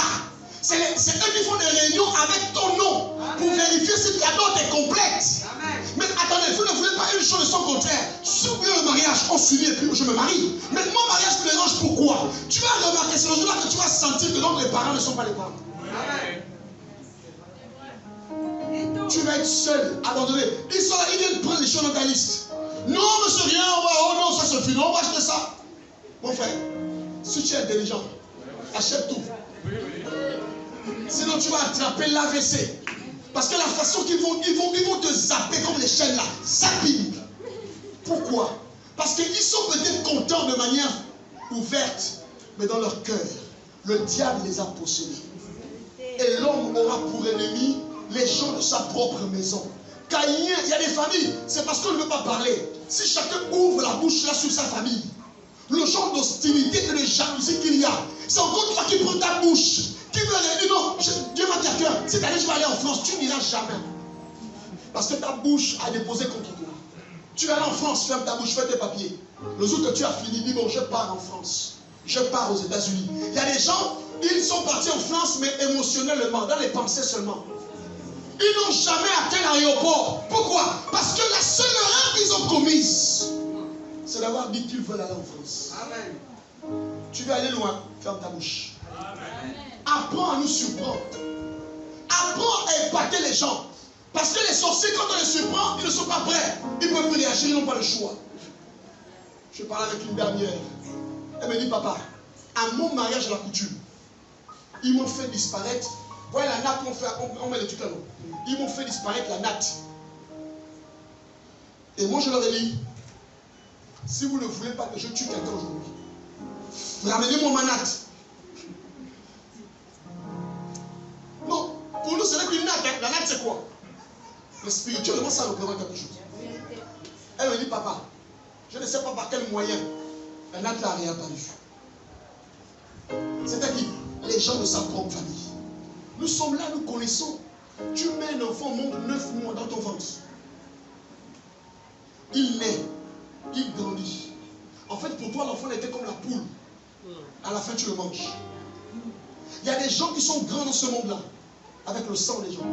c'est eux qui font des réunions avec ton nom pour vérifier si ta dot est complète. Mais attendez, vous ne voulez pas une chose de son contraire. Si vous voulez le mariage, on s'unit et puis je me marie. Mais mon mariage me dérange, pourquoi? Tu vas remarquer, c'est le jour-là que tu vas sentir que donc les parents ne sont pas les parents. Tu vas être seul, abandonné. Ils sont là, ils viennent prendre les choses dans ta liste. Non, monsieur, rien, oh non, ça se finit, on va acheter ça. Mon frère, si tu es intelligent, achète tout. Sinon, tu vas attraper l'AVC. Parce que la façon qu'ils vont te zapper comme les chaînes là, zapping. Pourquoi? Parce qu'ils sont peut-être contents de manière ouverte, mais dans leur cœur, le diable les a possédés. Et l'homme aura pour ennemi les gens de sa propre maison. Caïn, il y a des familles, c'est parce qu'on ne veut pas parler. Si chacun ouvre la bouche là sur sa famille, le genre d'hostilité et de jalousie qu'il y a, c'est encore toi qui prends ta bouche. Qui veut dire non, Dieu m'a dit à cœur, cette année je vais aller en France, tu n'iras jamais. Parce que ta bouche a déposé contre toi. Tu vas aller en France, ferme ta bouche, fais tes papiers. Le jour que tu as fini, dis bon, je pars en France. Je pars aux États-Unis. Il y a des gens, ils sont partis en France, mais émotionnellement, dans les pensées seulement. Ils n'ont jamais atteint l'aéroport. Pourquoi? Parce que la seule erreur qu'ils ont commise, c'est d'avoir dit qu'ils veulent aller en France. Amen. Tu veux aller loin, ferme ta bouche. Amen. Apprends à nous surprendre. Apprends à épater les gens. Parce que les sorciers, quand on les surprend, ils ne sont pas prêts. Ils peuvent plus réagir, ils n'ont pas le choix. Je parlais avec une dernière. Elle me dit, papa, à mon mariage à la coutume, ils m'ont fait disparaître. Voilà la natte, on met le truc là. Ils m'ont fait disparaître la natte. Et moi je leur ai dit, si vous ne voulez pas que je tue quelqu'un aujourd'hui, ramenez-moi ma natte. Non, pour nous ce n'est qu'une natte. Hein. La natte c'est quoi? Mais spirituellement ça représente quelque chose. Elle me dit, papa, je ne sais pas par quel moyen la natte l'a réapparu. C'était qui? Les gens de sa propre famille. Nous sommes là, nous connaissons. Tu mets un enfant au monde 9 mois dans ton ventre. Il naît, il grandit. En fait, pour toi, l'enfant était comme la poule. À la fin, tu le manges. Il y a des gens qui sont grands dans ce monde-là, avec le sang des gens.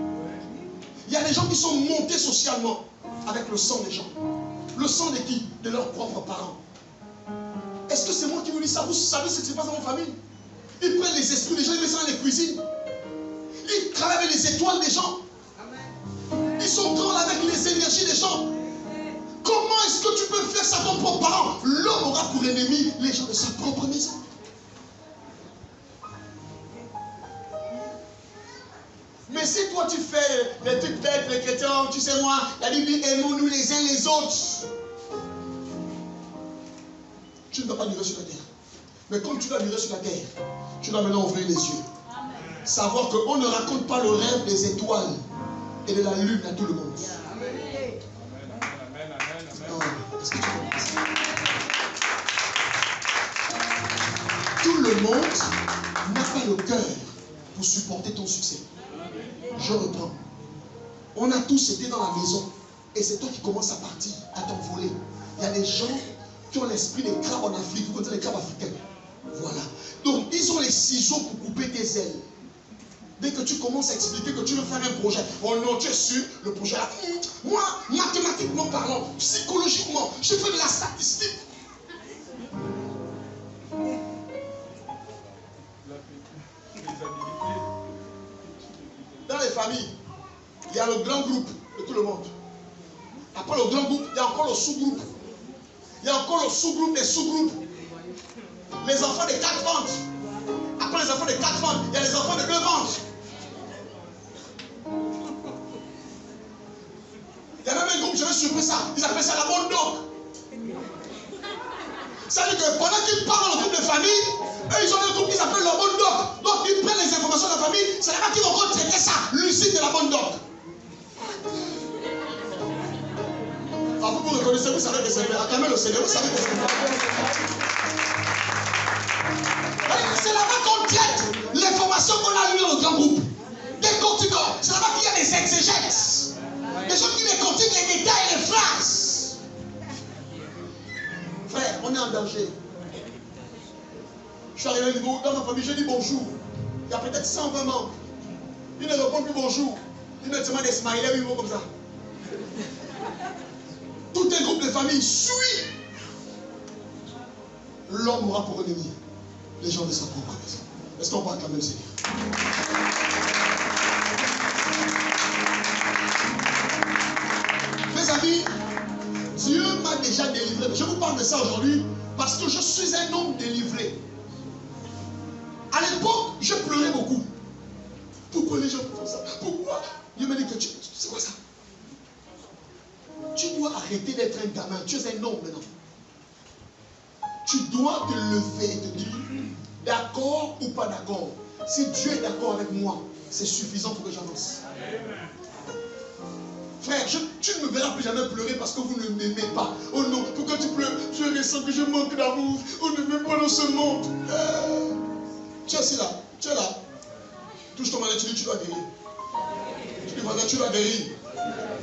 Il y a des gens qui sont montés socialement, avec le sang des gens. Le sang de qui? De leurs propres parents. Est-ce que c'est moi qui vous dis ça? Vous savez ce qui se passe dans mon famille? Ils prennent les esprits des gens, ils mettent ça dans les cuisines. Ils travaillent avec les étoiles des gens. Ils sont grands avec les énergies des gens. Comment est-ce que tu peux faire ça à ton propre parent? L'homme aura pour ennemi les gens de sa propre maison. Mais si toi tu fais les trucs bêtes, les chrétiens, tu sais moi, la Bible dit aimons-nous les uns les autres. Tu ne dois pas durer sur la terre. Mais comme tu dois durer sur la terre, tu dois maintenant ouvrir les yeux. Savoir qu'on ne raconte pas le rêve des étoiles et de la lune à tout le monde. Amen. Est-ce que tu comprends ça? Tout le monde n'a pas le cœur pour supporter ton succès. Je reprends. On a tous été dans la maison et c'est toi qui commences à partir, à t'envoler. Il y a des gens qui ont l'esprit des crabes en Afrique. Vous connaissez les crabes africains? Voilà. Donc ils ont les ciseaux pour couper tes ailes. Dès que tu commences à expliquer que tu veux faire un projet, oh non, tu es sûr, le projet là, moi, mathématiquement parlant, psychologiquement, je fais de la statistique. Dans les familles, il y a le grand groupe de tout le monde. Après le grand groupe, il y a encore le sous-groupe. Il y a encore le sous-groupe des sous-groupes. Les enfants de 4 ventes. Après les enfants de 4 ventes, il y a les enfants de 2 ventes. Il y a même un groupe, j'avais surpris ça. Ils appellent ça la bonne doc. Ça veut dire que pendant qu'ils parlent dans le groupe de famille, eux ils ont un groupe qu'ils appellent la bonne doc. Donc ils prennent les informations de la famille, c'est là-bas qu'ils vont retraiter ça, lucide de la bonne doc. Enfin, vous reconnaissez, vous savez que c'est vrai. Acclamez le Seigneur, vous savez que c'est vrai. C'est là-bas qu'on traite l'information qu'on a lue dans le grand groupe. Décortiquant. C'est là-bas qu'il y a des exégètes. Des gens qui décortiquent les détails et les phrases. Frère, on est en danger. Je suis arrivé au niveau dans ma famille, j'ai dit bonjour. Il y a peut-être 120 membres. Ils ne répondent plus bonjour. Ils me demandent des smileys, ils vont comme ça. Tout un groupe de famille suit. L'homme aura pour ennemi les gens de sa propre maison. Est-ce qu'on peut acclamer le Seigneur? Mes amis, Dieu m'a déjà délivré. Je vous parle de ça aujourd'hui parce que je suis un homme délivré. À l'époque, je pleurais beaucoup. Pourquoi les gens font ça? Pourquoi? Dieu m'a dit que c'est quoi ça? Tu dois arrêter d'être un gamin. Tu es un homme maintenant. Tu dois te lever et te dire d'accord ou pas d'accord. Si Dieu est d'accord avec moi, c'est suffisant pour que j'avance. Frère, tu ne me verras plus jamais pleurer parce que vous ne m'aimez pas. Oh non, pourquoi tu pleures? Je ressens que je manque d'amour. On ne m'aime pas dans ce monde. Tu es assis là. Tu es là. Touche ton manette, tu dis tu dois guérir. Tu dis voilà, tu dois guérir.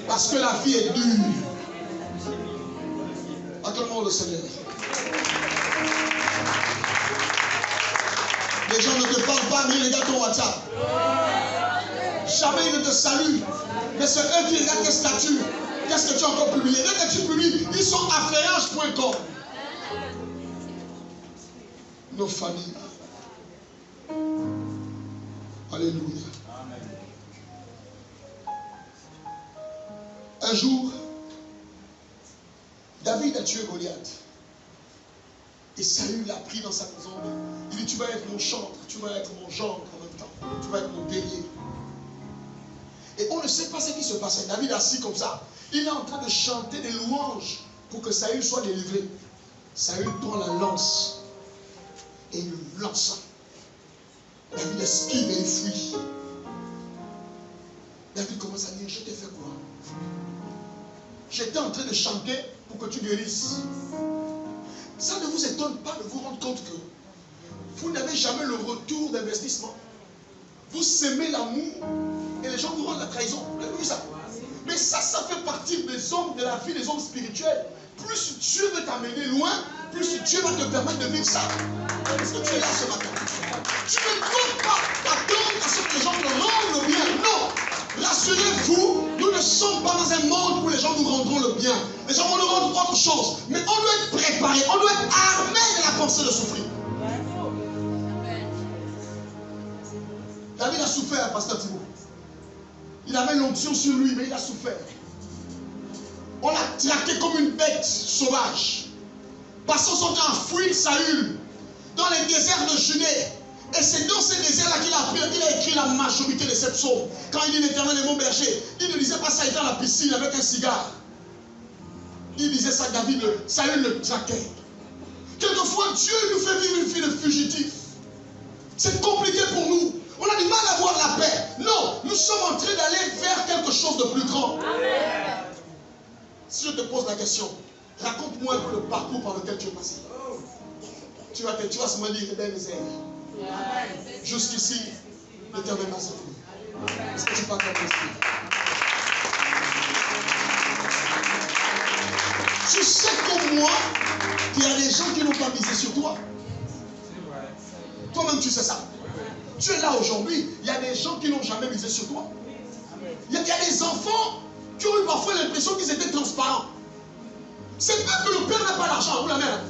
Parce que la vie est dure. Acclamons le Seigneur. Les gens ne te parlent pas, mais ils regardent ton WhatsApp. Jamais ils ne te saluent. Mais c'est eux qui regardent tes statuts. Qu'est-ce que tu as encore publié? Dès que tu publies, ils sont à feuillage.com. Nos familles. Alléluia. Un jour, David a tué Goliath. Et Saül l'a pris dans sa maison. Il dit, tu vas être mon chantre, tu vas être mon gendre en même temps. Tu vas être mon guerrier. Et on ne sait pas ce qui se passait. David assis comme ça. Il est en train de chanter des louanges pour que Saül soit délivré. Saül prend la lance et il le lance. David esquive et il fuit. David commence à dire, je t'ai fait quoi? J'étais en train de chanter pour que tu guérisses. Ça ne vous étonne pas de vous rendre compte que vous n'avez jamais le retour d'investissement. Vous s'aimez l'amour et les gens vous rendent la trahison. Vous avez vu ça? Mais ça fait partie des hommes, de la vie des hommes spirituels. Plus Dieu veut t'amener loin, plus Dieu va te permettre de vivre ça. Est-ce que tu es là ce matin? Tu ne dois pas attendre à ce que les gens te rendent le bien. Non! Rassurez-vous, nous ne sommes pas dans un monde où les gens nous rendront le bien. Les gens vont nous rendre autre chose. Mais on doit être préparé, on doit être armé de la pensée de souffrir. David a souffert, pasteur Thibault. Il avait l'onction sur lui, mais il a souffert. On l'a traqué comme une bête sauvage. Passant son temps à fuir Saül dans les déserts de Judée. Et c'est dans ces déserts-là qu'il a écrit la majorité de ses psaumes. Quand il dit l'Éternel est mon berger, il ne disait pas ça, il était dans la piscine avec un cigare. Il disait ça, Saül le traquait. Quelquefois, Dieu nous fait vivre une vie de fugitif. C'est compliqué pour nous. On a du mal à avoir la paix. Non, nous sommes en train d'aller vers quelque chose de plus grand. Amen. Si je te pose la question, raconte-moi un peu le parcours par lequel tu es passé. Tu vas se dire, Ebenezer. Jusqu'ici, l'Éternel m'a sauvé. Est-ce que tu peux accorder ici? Tu sais comme moi qu'il y a des gens qui n'ont pas misé sur toi. Toi-même, tu sais ça. Tu es là aujourd'hui, il y a des gens qui n'ont jamais misé sur toi. Il y a des enfants qui ont eu parfois l'impression qu'ils étaient transparents. C'est pas que le père n'a pas d'argent, ou la mère.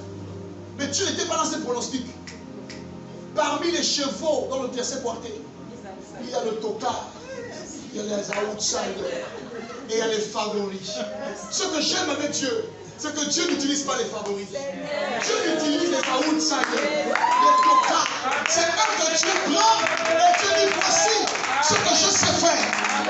Mais tu n'étais pas dans ces pronostics. Parmi les chevaux dans le tercet pointé, il y a le tocard, il Il y a les outsiders et il y a les favoris. Ce que j'aime avec Dieu, c'est que Dieu n'utilise pas les favoris. Dieu utilise les outsiders, les tocards. C'est là que Dieu prend et Dieu dit voici ce que je sais faire.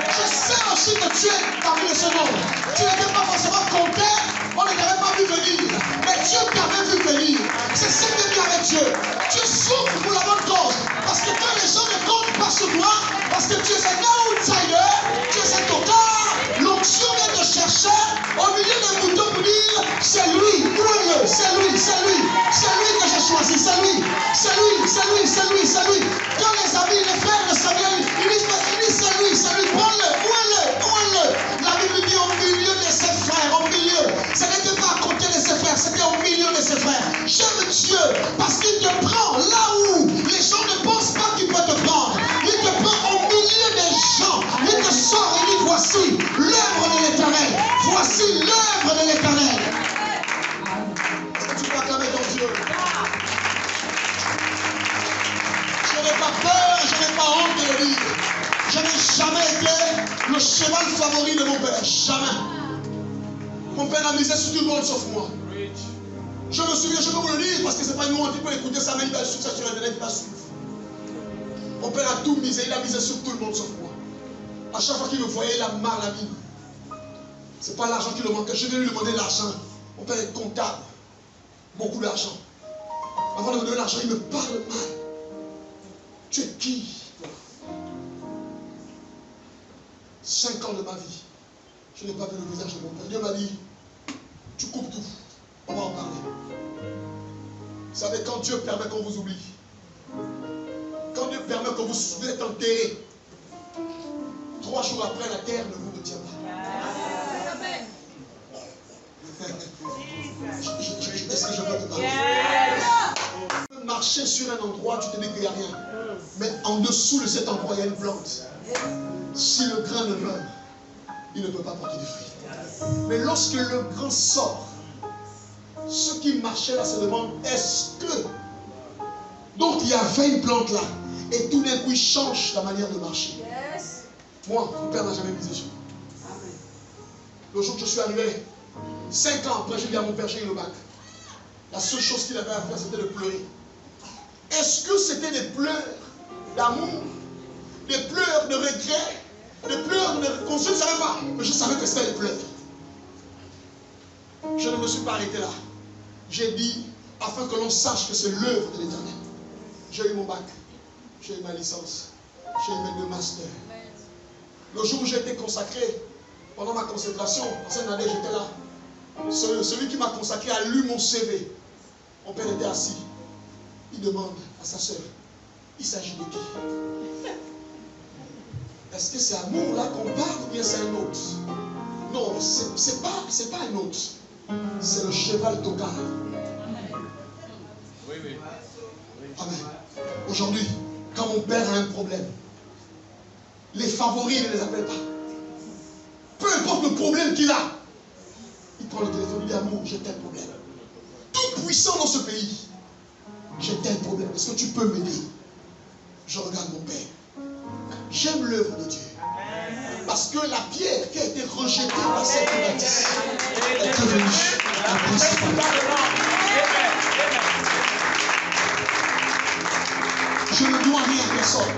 Je sais aussi que tu es parmi ce monde. Tu n'étais pas forcément compté, on ne t'avait pas vu venir. Mais Dieu t'avait vu venir. C'est ce que dit avec Dieu. Tu souffres pour la bonne cause. Parce que quand les gens ne comptent pas sur toi, parce que tu es un outsider, tu es un tocard, l'onction vient te chercher au milieu des moutons pour dire c'est lui, où est-le? C'est lui, c'est lui, c'est lui que j'ai choisi, c'est lui, c'est lui, c'est lui, c'est lui, c'est lui. Quand les amis, les frères de Samuel, ils disent c'est lui, prends-le, où est-le? Où est-le? La Bible dit au milieu de ses frères, au milieu. Ce n'était pas à côté de ses frères, c'était au milieu de ses frères. J'aime Dieu parce qu'il te prend là où les gens ne pensent pas qu'il peut te prendre. Il te prend au milieu des gens. Il te sort et dit voici l'œuvre de l'Éternel. Voici l'œuvre de l'Éternel. Est-ce que tu peux acclamer ton Dieu? Je n'ai pas peur, je n'ai pas honte de le dire. Je n'ai jamais été le cheval favori de mon père. Jamais. Mon père a misé sur tout le monde sauf moi. Je me souviens, je peux vous le dire parce que c'est pas une honte, il peut écouter ça, mais il va suivre ça sur Internet, il va suivre. Mon père a tout misé, il a misé sur tout le monde sauf moi. À chaque fois qu'il me voyait, il a marre la vie. C'est pas l'argent qui le manquait, je vais lui demander l'argent. Mon père est comptable, beaucoup d'argent. Avant de me donner l'argent, il me parle mal. Tu es qui? 5 ans de ma vie, je n'ai pas vu le visage de mon père. Dieu m'a dit, tu coupes tout, on va en parler. Vous savez, quand Dieu permet qu'on vous oublie, quand Dieu permet que vous êtes enterré, 3 jours après, la terre ne vous retient pas. Est-ce que je peux te parler? Tu peux marcher sur un endroit, tu te dis qu'il n'y a rien. Mais en dessous de cet endroit, il y a une plante. Si le grain ne meurt, il ne peut pas porter du fruit. Mais lorsque le grain sort, ceux qui marchaient là se demandent, est-ce que... Donc il y avait une plante là. Et tout d'un coup, il change la manière de marcher. Moi, mon père n'a jamais misé sur moi. Le jour que je suis arrivé, 5 ans après, j'ai dit à mon père, j'ai eu le bac. La seule chose qu'il avait à faire, c'était de pleurer. Est-ce que c'était des pleurs d'amour, des pleurs de regret, des pleurs de réponse? Je ne savais pas, mais je savais que c'était des pleurs. Je ne me suis pas arrêté là. J'ai dit, afin que l'on sache que c'est l'œuvre de l'Éternel. J'ai eu mon bac, j'ai eu ma licence, j'ai eu mes 2 masters. Le jour où j'ai été consacré, pendant ma consécration, en cette année, j'étais là. Celui qui m'a consacré a lu mon CV. Mon père était assis. Il demande à sa soeur, il s'agit de qui? Est-ce que c'est amour là qu'on parle ou bien c'est un autre? Non, c'est pas un autre. C'est le cheval tocard. Oui, oui. Amen. Aujourd'hui, quand mon père a un problème, les favoris, il ne les appelle pas. Peu importe le problème qu'il a, il prend le téléphone, il dit amour, j'ai tel problème. Tout puissant dans ce pays, j'ai tel problème. Est-ce que tu peux m'aider? Je regarde mon père. J'aime l'œuvre de Dieu. Parce que la pierre qui a été rejetée par cette bâtisse est devenue la principale. Je ne dois rien à personne.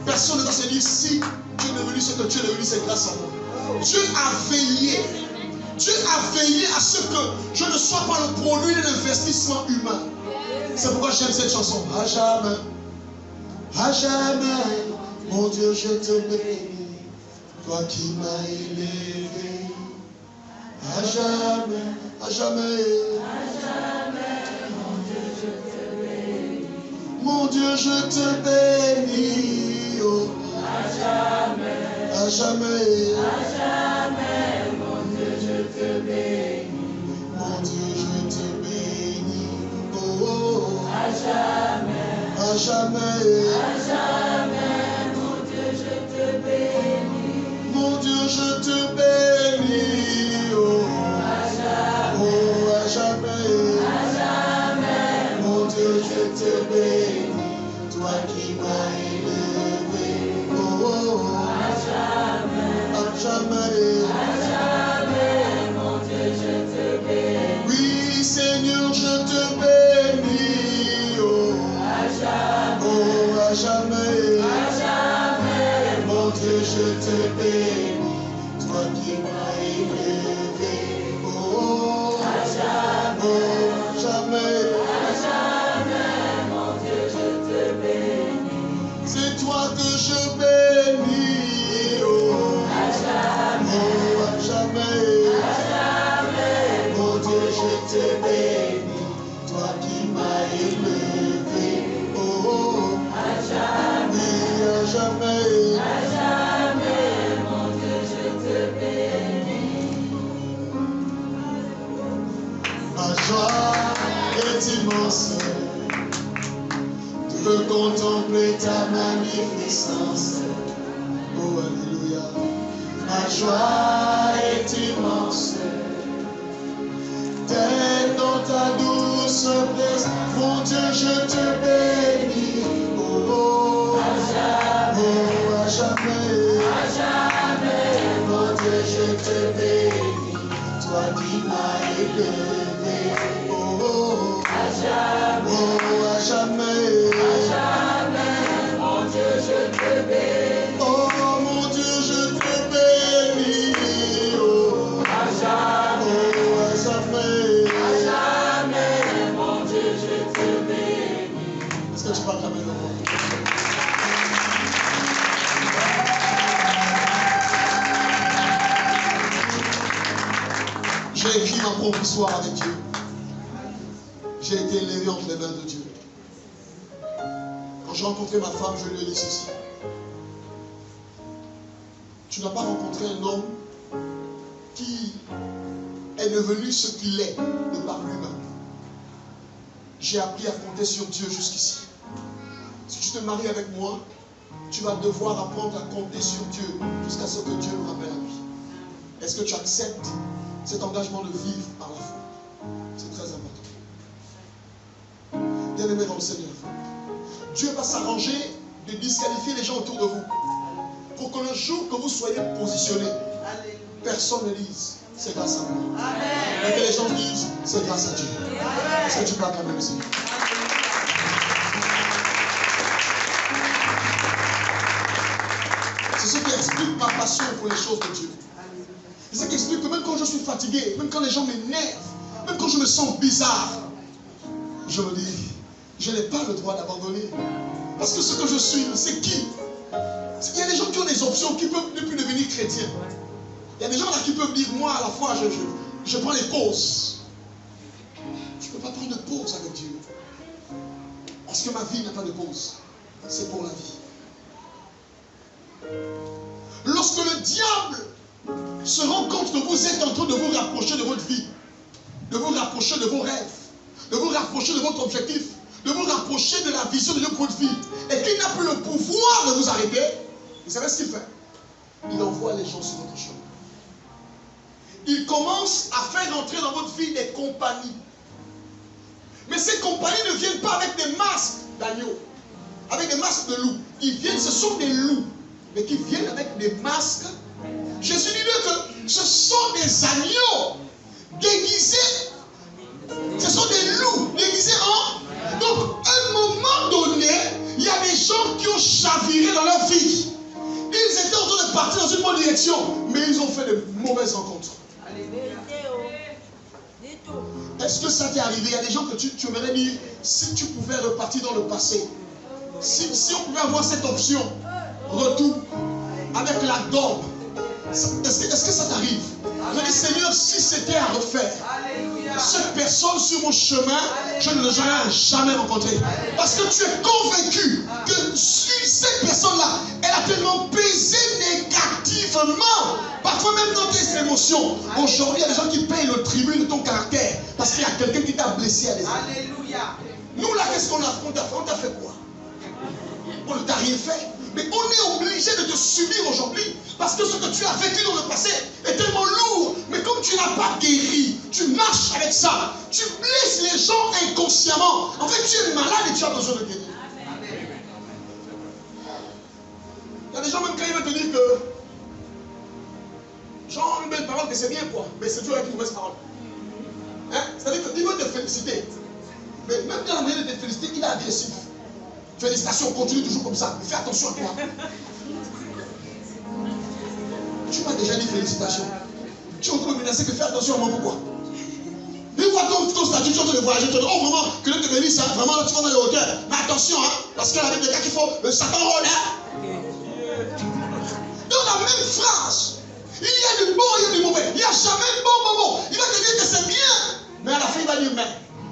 Personne ne va se dire si tu es devenu ce que tu es devenu, c'est grâce à moi. Dieu a veillé. Dieu a veillé à ce que je ne sois pas le produit d'un investissement humain. C'est pourquoi j'aime cette chanson. À jamais, mon Dieu, je te bénis, toi qui m'as élevé. À jamais, mon Dieu, je te bénis. Oh. À jamais, mon Dieu, je te bénis. Mon Dieu, je te bénis. Oh. À jamais, mon Dieu, je te bénis. Mon Dieu, je te bénis. Oh. À jamais, mon Dieu, je te bénis. Toi qui m'as élevé. Oh. À jamais. toi qui m'as élevé. Oh, à jamais, jamais. C'est toi que je bénis, oh, à jamais, mon Dieu, je te bénis, toi qui m'as élevé, oh, à jamais, mon Dieu, je te bénis. ma joie est immense de contempler ta magnificence. Oh, alléluia. Ma joie est immense d'être dans ta douce présence. Mon Dieu, je te bénis. Oh, oh, à jamais, mon Dieu, je te bénis. Toi qui m'as élevé. Oh, oh, à jamais. Mon Dieu, je te bénis. Oh mon Dieu, je te bénis. Oh, à jamais. Mon Dieu, je te bénis. Est-ce que tu peux acclamer le nom? J'ai écrit ma propre histoire avec Dieu. J'ai été élevé entre les mains de Dieu. Quand j'ai rencontré ma femme, je lui ai dit ceci. Tu n'as pas rencontré un homme qui est devenu ce qu'il est de par lui-même. J'ai appris à compter sur Dieu jusqu'ici. Si tu te maries avec moi, tu vas devoir apprendre à compter sur Dieu jusqu'à ce que Dieu nous ramène à lui. Est-ce que tu acceptes cet engagement de vivre par la foi? C'est très important. Bien-aimé dans le Seigneur, Dieu va s'arranger de disqualifier les gens autour de vous pour que le jour que vous soyez positionné, personne ne dise c'est grâce à moi. Mais que les gens disent c'est grâce à Dieu. Est-ce que tu peux acclamer le Seigneur? C'est ce qui explique ma passion pour les choses de Dieu. C'est ce qui explique que même quand je suis fatigué, même quand les gens m'énervent, même quand je me sens bizarre, je me dis, je n'ai pas le droit d'abandonner. Parce que ce que je suis, c'est qui? Il y a des gens qui ont des options, qui peuvent ne plus devenir chrétiens. Il y a des gens là qui peuvent dire, moi à la fois, je prends les pauses. Je ne peux pas prendre de pause avec Dieu. Parce que ma vie n'a pas de pause. C'est pour la vie. Lorsque le diable se rend compte que vous êtes en train de vous rapprocher de votre vie, de vous rapprocher de vos rêves, de vous rapprocher de votre objectif, de vous rapprocher de la vision de votre vie, et qu'il n'a plus le pouvoir de vous arrêter, vous savez ce qu'il fait? Il envoie les gens sur votre chemin. Il commence à faire entrer dans votre vie des compagnies. Mais ces compagnies ne viennent pas avec des masques d'agneaux, avec des masques de loups. Ils viennent, ce sont des loups, mais qui viennent avec des masques. Jésus dit que ce sont des agneaux déguisés. Ce sont des loups déguisés en... Donc, à un moment donné, il y a des gens qui ont chaviré dans leur vie. Ils étaient en train de partir dans une bonne direction, mais ils ont fait de mauvaises rencontres. Est-ce que ça t'est arrivé? Il y a des gens que tu aimerais dire, si tu pouvais repartir dans le passé, si on pouvait avoir cette option, retour, avec la dorme, est-ce que ça t'arrive? Je dis, Seigneur, si c'était à refaire, cette personne sur mon chemin, je ne l'aurais jamais rencontrée. Parce que tu es convaincu que cette personne-là, elle a tellement pesé négativement, parfois même dans tes émotions. Aujourd'hui, il y a des gens qui payent le tribut de ton caractère parce qu'il y a quelqu'un qui t'a blessé à des années. Nous là, qu'est-ce qu'on a fait? On t'a fait quoi? On ne t'a rien fait. Mais on est obligé de te subir aujourd'hui parce que ce que tu as vécu dans le passé est tellement lourd. Mais comme tu n'as pas guéri, tu marches avec ça. Tu blesses les gens inconsciemment. En fait, tu es malade et tu as besoin de guérir. Il y a des gens même quand ils veulent te dire que genre une belle parole, que c'est bien quoi. Mais c'est toujours avec une mauvaise parole. Hein? C'est-à-dire qu'il veut te féliciter. Mais même dans la manière de te féliciter, il est agressif. Félicitations, continue toujours comme ça. Fais attention à toi. Tu Tu m'as déjà dit félicitations. Tu es en train de menacer que fais attention à moi, pourquoi? Une fois ton statut, tu es en train de voyager, tu te dis, oh vraiment, que Dieu te bénisse, hein, vraiment là tu vas dans les hauteurs. Mais attention, hein, parce qu'il y a des cas qu'il faut, le Satan rôde, hein. Dans la même phrase, il y a du bon, il y a du mauvais. Il n'y a jamais de bon. Il va te dire que c'est bien. Mais à la fin, il va dire, mais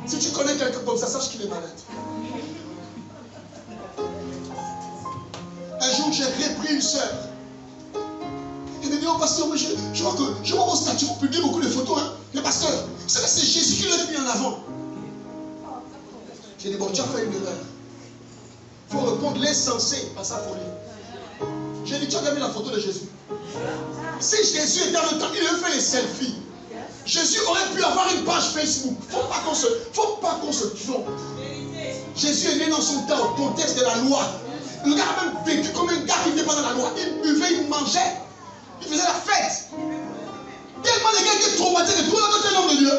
si tu connais quelqu'un comme ça, sache qu'il est malade. Un jour, j'ai repris une sœur. Elle me dit, oh pasteur, je vois que je vois vos statuts, vous publiez beaucoup de photos. Hein. Mais pasteur, vous savez, c'est Jésus qui l'a mis en avant. J'ai dit, bon, tu as fait une erreur. Il faut répondre l'essentiel à sa folie. J'ai dit, tu as mis la photo de Jésus. Si Jésus était en le temps, il aurait fait les selfies. Jésus aurait pu avoir une page Facebook. Faut pas qu'on se trompe. Jésus est né dans son temps, au contexte de la loi. Le gars a même vécu comme un gars qui n'était pas dans la loi. Il buvait, il mangeait. Il faisait la fête. Tellement les gars étaient traumatisés. Toi, tu es un homme de Dieu.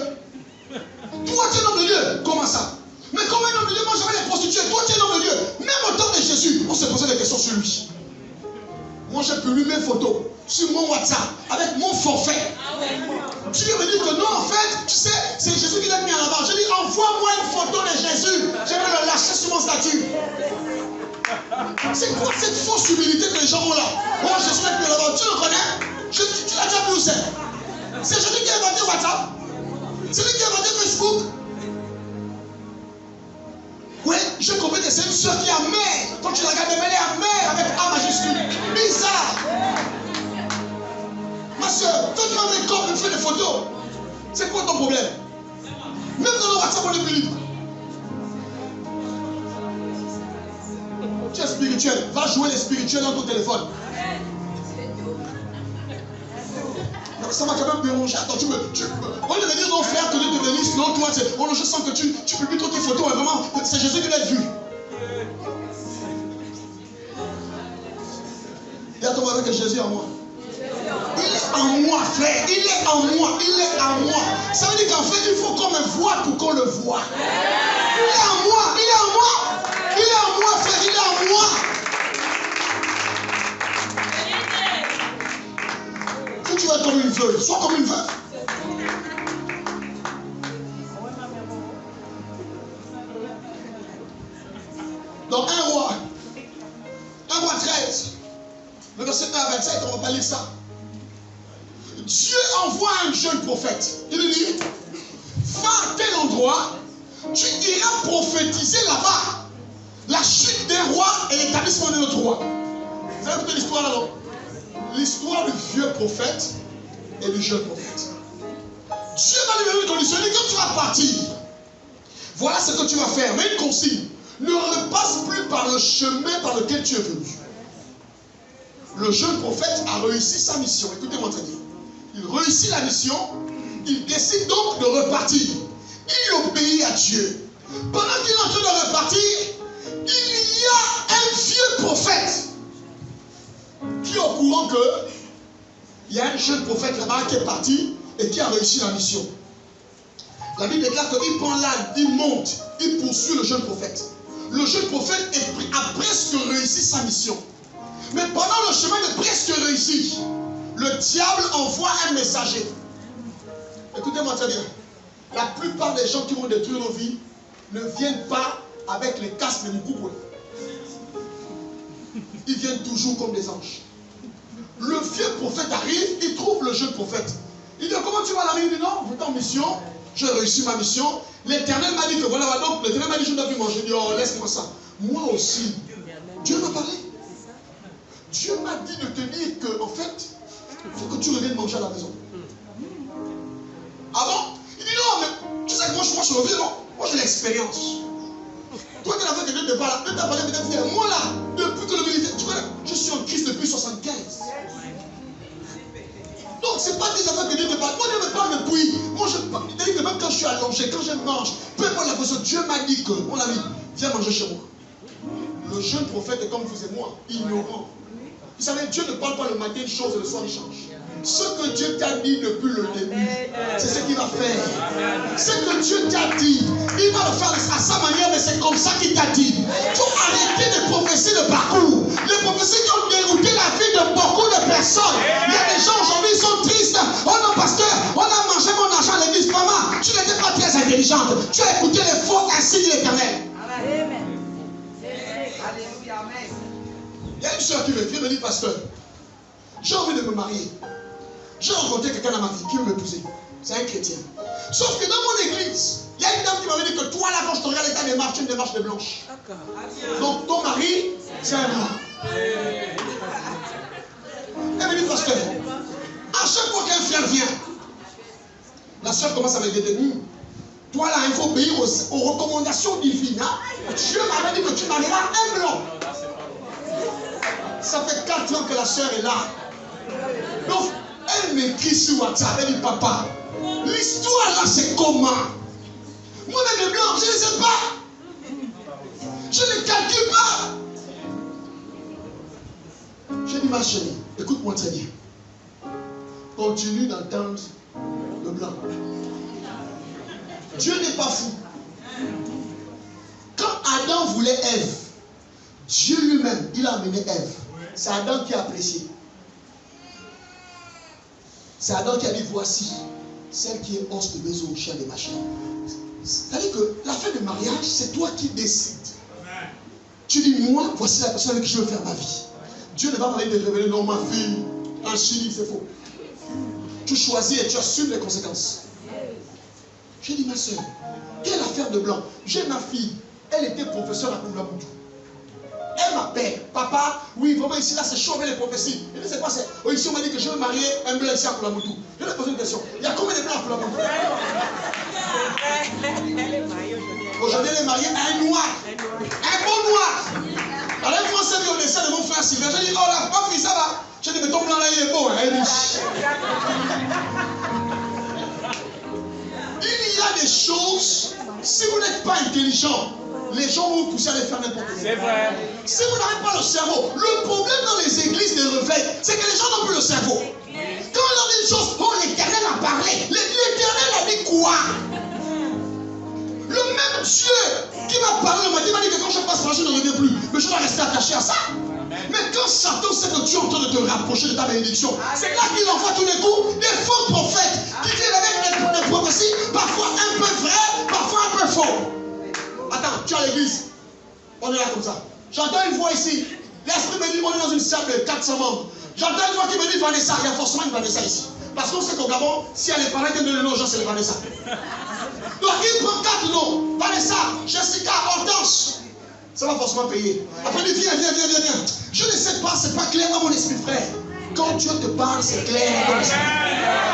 Toi, tu es un homme de Dieu. Comment ça? Mais comme un homme de Dieu, moi j'avais les prostituées. Toi, tu es un homme de Dieu. Même au temps de Jésus, on se posait des questions sur lui. Moi, j'ai publié mes photos sur mon WhatsApp avec mon forfait. Tu viens me dire que non, en fait, tu sais, c'est Jésus qui l'a mis en avant. Je dis, envoie-moi une photo de Jésus. Je vais le lâcher sur mon statut. C'est quoi cette fausse humilité que les gens ont là? Oh, Jésus l'a mis en avant. Tu le connais? Tu l'as déjà vu où c'est? C'est Jésus qui a inventé WhatsApp. C'est lui qui a inventé Facebook. Oui, je comprends que c'est une soeur qui est amère. Quand tu la regardes, elle est amère avec A majuscule. Bizarre. Ma soeur, toi tu m'as mis comme une feuille de photos. C'est quoi ton problème? Même dans le WhatsApp, on est plus libre. Tu es spirituel. Va jouer les spirituels dans ton téléphone. Donc ça m'a quand même dérangé. Attends, on devait dire non frère, que Dieu te bénisse. Non, toi, je sens que tu publies trop tes photos. Et vraiment, c'est Jésus qui l'a vu. Dis à ton voisin que Jésus est en moi. Il est en moi, frère. Il est en moi. Il est en moi. Ça veut dire qu'en fait, il faut qu'on me voie pour qu'on le voie. Il est en moi. Il est en moi. Il est en moi, frère. Il est en moi. Si tu veux être comme une veuve, sois comme une veuve. Dans 1 roi 13, le verset 1 à 27, on ne va pas lire ça. Dieu envoie un jeune prophète. Il lui dit, va à tel endroit, tu iras prophétiser là-bas la chute des rois et l'établissement de notre roi. Vous avez écouté l'histoire là-bas? L'histoire du vieux prophète et du jeune prophète. Dieu va lui donner une condition. Il dit, quand tu vas partir, voilà ce que tu vas faire. Mais une consigne, ne repasse plus par le chemin par lequel tu es venu. Le jeune prophète a réussi sa mission. Écoutez-moi très bien. Il réussit la mission. Il décide donc de repartir. Il obéit à Dieu. Pendant qu'il est en train de repartir, il y a un vieux prophète qui est au courant que il y a un jeune prophète là-bas qui est parti et qui a réussi la mission. La Bible déclare qu'il prend l'âne, il monte, il poursuit le jeune prophète. Le jeune prophète a presque réussi sa mission. Mais pendant le chemin de presque réussi, le diable envoie un messager. Écoutez-moi très bien. La plupart des gens qui vont détruire nos vies ne viennent pas avec les casques de Mukubwe. Ils viennent toujours comme des anges. Le vieux prophète arrive, il trouve le jeune prophète. Il dit, comment tu vas là? Il dit, non, vous êtes en mission, j'ai réussi ma mission. L'Éternel m'a dit que voilà, donc l'Éternel m'a dit, je ne dois plus manger. Il dit, oh, laisse-moi ça. Moi aussi, Dieu m'a parlé. Dieu m'a dit de te dire que, en fait, il faut que tu reviennes manger à la maison. Ah bon? Il dit, non, mais tu sais que moi je reviens, non? Moi j'ai l'expérience. Toi qui l'as fait que Dieu te parle, Dieu t'a parlé peut-être, moi là, depuis que le militaire, tu vois, je suis en Christ depuis 75. Donc c'est pas des affaires que Dieu te parle. Moi Dieu me parle depuis. Moi je dis que même quand je suis allongé, quand je mange, peu importe la position, Dieu m'a dit que, mon ami, viens manger chez moi. Le jeune prophète est comme vous et moi, ignorant. Vous savez, Dieu ne parle pas le matin une chose et le soir il change. Ce que Dieu t'a dit depuis le début, c'est ce qu'il va faire. Ce que Dieu t'a dit, il va le faire à sa manière, mais c'est comme ça qu'il t'a dit. Il faut arrêter de prophéties de parcours. Les prophéties qui ont dérouté la vie de beaucoup de personnes. Il y a des gens aujourd'hui, ils sont tristes. Oh non, pasteur, on a mangé mon argent à l'église. Maman, tu n'étais pas très intelligente. Tu as écouté les faux, ainsi dit l'Éternel. Il y a une soeur qui me dit, pasteur, j'ai envie de me marier. J'ai rencontré quelqu'un dans ma vie qui veut m'épouser. C'est un chrétien. Sauf que dans mon église, il y a une dame qui m'avait dit que toi, là, quand je te regarde, ta démarche, une démarche de blanche. Donc, ton mari, c'est un blanc. Elle me dit, pasteur, à chaque fois qu'un frère vient, la soeur commence à me dire, toi, là, il faut obéir aux recommandations divines. Hein? Dieu m'avait dit que tu marieras un blanc. Ça fait 4 ans que la soeur est là. Donc, elle m'écrit sur WhatsApp, elle dit, papa, l'histoire là c'est comment? Moi-même les blancs, je ne sais pas. Je ne calcule pas. Je dis, ma chérie, écoute-moi très bien. Continue d'entendre le blanc. Dieu n'est pas fou. Quand Adam voulait Ève, Dieu lui-même, il a amené Ève. C'est Adam qui a apprécié. C'est Adam qui a dit, voici celle qui est os de maison, chien des machines. C'est-à-dire que la fin de mariage, c'est toi qui décides. Tu dis, moi, voici la personne avec qui je veux faire ma vie. Dieu ne va pas aller te révéler, non, ma fille, en Chili, c'est faux. Tu choisis et tu assumes les conséquences. J'ai dit, ma soeur, quelle affaire de blanc? J'ai ma fille, elle était professeure à Koulamoudou. Elle m'appelle, papa, oui, vraiment ici, là, c'est chaud avec les prophéties. Je dis, c'est quoi, c'est? Oh, ici, on m'a dit que je veux marier un blanc ici à Koulamoudou. Je lui ai posé une question. Il y a combien de blancs à Koulamoudou? Aujourd'hui, elle est mariée à un noir. Un beau noir. Alors, une fois, c'est au dessin de mon frère Sylvain. J'ai dit, oh là, ma fille, ça va? J'ai dit, mais ton blanc là, il est beau, hein, il est riche. Il y a des choses, si vous n'êtes pas intelligent, les gens vont vous pousser à les faire n'importe quoi. C'est vrai. Si vous n'avez pas le cerveau, le problème dans les églises de réveil, c'est que les gens n'ont plus le cerveau. Quand on leur dit une chose, oh l'Éternel a parlé. L'Éternel a dit quoi? Le même Dieu qui m'a parlé le matin, il m'a dit que quand je passe par là, je ne reviens plus. Mais je dois rester attaché à ça. Mais quand Satan sait que tu es en train de te rapprocher de ta bénédiction, c'est là qu'il envoie tous les coups des faux prophètes qui viennent avec des prophéties, parfois un peu vraies, parfois un peu faux. Attends, tu es à l'église. On est là comme ça. J'entends une voix ici. L'esprit me dit, on est dans une salle de 400 membres. J'entends une voix qui me dit Vanessa. Il y a forcément une Vanessa ici. Parce qu'on sait qu'au Gabon, si elle est parlée, qu'elle donne le nom aux gens, c'est les Vanessa. Donc il prend 4 noms. Vanessa, Jessica, Hortense. Ça va forcément payer. Après il dit, viens. Je ne sais pas, c'est pas clair dans mon esprit, frère. Quand Dieu te parle, c'est clair dans l'esprit.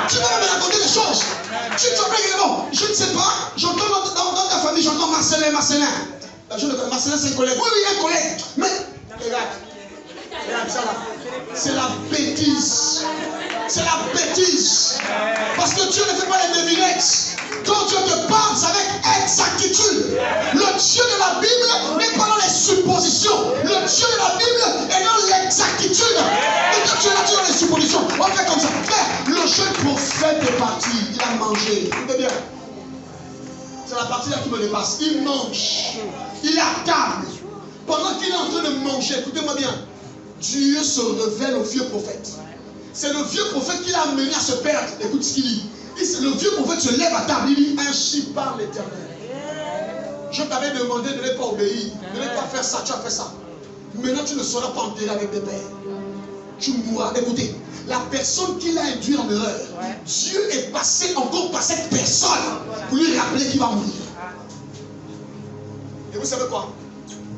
Tu vas me raconter des choses. Tu te fais bon. Je ne sais pas. J'entends dans ta famille, j'entends Marcelin. Je ne connais Marcelin, c'est un collègue. Oui, un collègue. Mais, regarde ça là. C'est la bêtise. C'est la bêtise. Parce que Dieu ne fait pas les devinettes. Quand Dieu te parle, c'est avec exactitude. Le Dieu de la Bible n'est pas dans les suppositions. Le Dieu de la Bible est dans l'exactitude. Et quand tu es là, tu es dans les suppositions. On fait comme ça. Frère, le jeune prophète est parti. Il a mangé. Écoutez bien. C'est la partie là qui me dépasse. Il mange. Il est à table. Pendant qu'il est en train de manger, écoutez-moi bien. Dieu se révèle au vieux prophète. C'est le vieux prophète qui l'a amené à se perdre. Écoute ce qu'il dit. Le vieux prophète se lève à table. Il dit, ainsi parle l'Éternel. Je t'avais demandé de ne pas obéir, de ne pas faire ça, tu as fait ça. Maintenant, tu ne seras pas enterré avec tes pères. Tu mourras. Écoutez, la personne qui l'a induit en erreur, Dieu est passé encore par cette personne pour lui rappeler qu'il va mourir. Et vous savez quoi?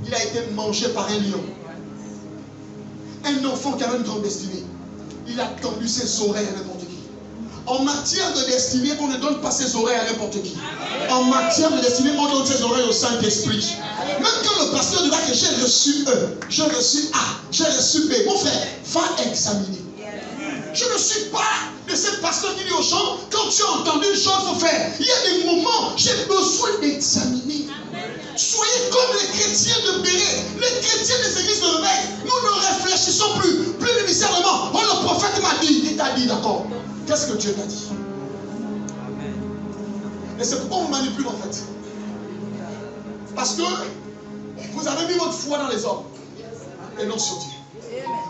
Il a été mangé par un lion. Un enfant qui avait une grande destinée. Il a tendu ses oreilles à n'importe qui. En matière de destinée, on ne donne pas ses oreilles à n'importe qui. En matière de destinée, on donne ses oreilles au Saint-Esprit. Même quand le pasteur dira que j'ai reçu E, j'ai reçu A, j'ai reçu B, mon frère, va examiner. Je ne suis pas de ce pasteur qui dit aux gens, quand tu as entendu une chose, il faut faire. Il y a des moments, j'ai besoin d'examiner. Soyez comme les chrétiens de Béret, les chrétiens des églises de réveil. Nous ne réfléchissons plus le discernement. Oh, le prophète m'a dit, il t'a dit, d'accord. Qu'est-ce que Dieu t'a dit? Et c'est pourquoi on vous manipule en fait. Parce que vous avez mis votre foi dans les hommes et non sur Dieu.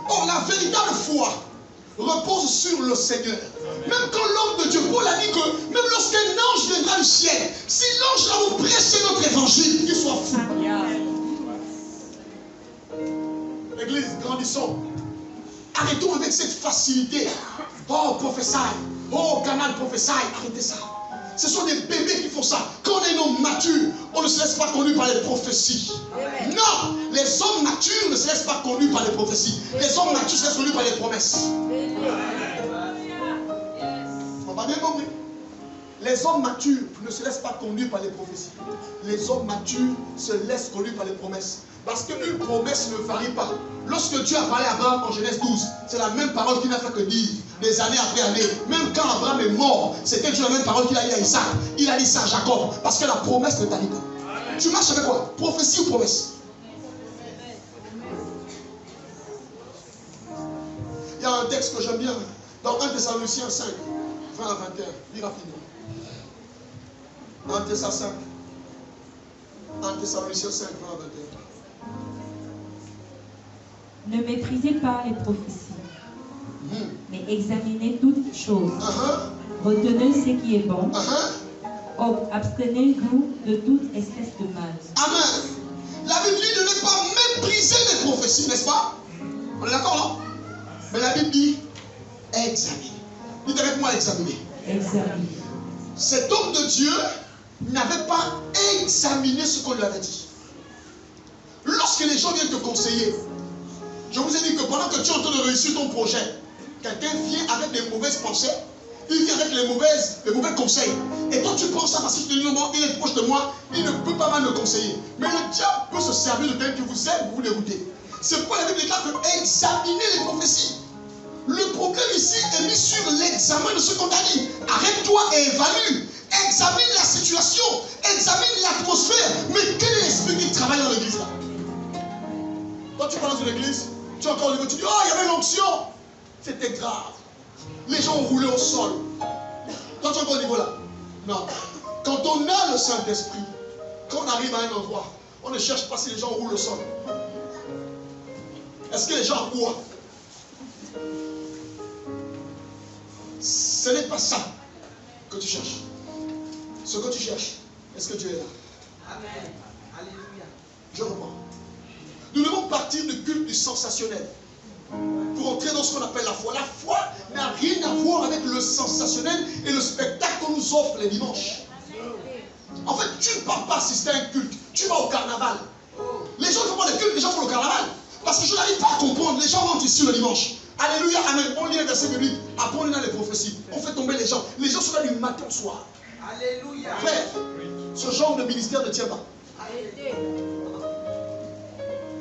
Or, la véritable foi repose sur le Seigneur. Même quand l'homme de Dieu, Paul a dit que même lorsqu'un ange viendra du ciel, si l'ange va vous prêcher notre évangile, qu'il soit fou. Église, grandissons. Arrêtons avec cette facilité. Oh, prophétie. Oh, canal prophétie. Arrêtez ça. Ce sont des bébés qui font ça. Quand on est un homme mature, on ne se laisse pas conduire par les prophéties. Amen. Non, les hommes matures ne se laissent pas conduire par les prophéties. Les hommes matures se laissent conduire par les promesses. On va bien compris. Les hommes matures ne se laissent pas conduire par les prophéties. Les hommes matures se laissent conduire par les promesses. Parce qu'une promesse ne varie pas. Lorsque Dieu a parlé à Abraham en Genèse 12, c'est la même parole qu'il n'a fait que dire des années après années. Même quand Abraham est mort, c'était toujours la même parole qu'il a dit à Isaac. Il a dit ça à Jacob. Parce que la promesse ne varie pas. Tu marches avec quoi? Prophétie ou promesse? Il y a un texte que j'aime bien dans 1 Thessaloniciens 5, 20 à 21. Lis rapidement. 1 Thessaloniciens 5, 20 à 21. Ne méprisez pas les prophéties, mais examinez toutes choses. Retenez ce qui est bon. Abstenez-vous de toute espèce de mal. Amen. La Bible dit de ne pas mépriser les prophéties, n'est-ce pas? On est d'accord là? Mais la Bible dit examiner. Dites avec moi examiner. Examiner. Cet homme de Dieu n'avait pas examiné ce qu'on lui avait dit. Lorsque les gens viennent te conseiller, je vous ai dit que pendant que tu es en train de réussir ton projet, quelqu'un vient avec des mauvaises pensées, il vient avec les mauvais conseils. Et toi tu penses ça parce que tu te dis, non, il est proche de moi, il ne peut pas mal me conseiller. Mais le diable peut se servir de quelqu'un qui vous aime, vous vous déroutez. C'est pourquoi la Bible déclare que examiner les prophéties. Le problème ici est mis sur l'examen de ce qu'on t'a dit. Arrête-toi et évalue. Examine la situation. Examine l'atmosphère. Mais quel est l'esprit qui travaille dans l'église là? Quand tu parles de l'église, tu es encore au niveau, tu dis, oh, il y avait l'onction. C'était grave. Les gens ont roulé au sol. Toi, tu es encore au niveau là. Non. Quand on a le Saint-Esprit, quand on arrive à un endroit, on ne cherche pas si les gens roulent au sol. Est-ce que les gens roulent? Ce n'est pas ça que tu cherches. Ce que tu cherches, est-ce que Dieu est là? Amen. Alléluia. Je reprends. Nous devons partir du culte du sensationnel pour entrer dans ce qu'on appelle la foi. La foi n'a rien à voir avec le sensationnel et le spectacle qu'on nous offre les dimanches. En fait, tu ne pars pas assister à un culte, tu vas au carnaval. Les gens ne font pas le culte, les gens font le carnaval. Parce que je n'arrive pas à comprendre, les gens rentrent ici le dimanche. Alléluia, amen. On lit les versets bibliques, après on est dans les prophéties. On fait tomber les gens. Les gens sont là du matin au soir. Alléluia. Frère, ce genre de ministère ne tient pas.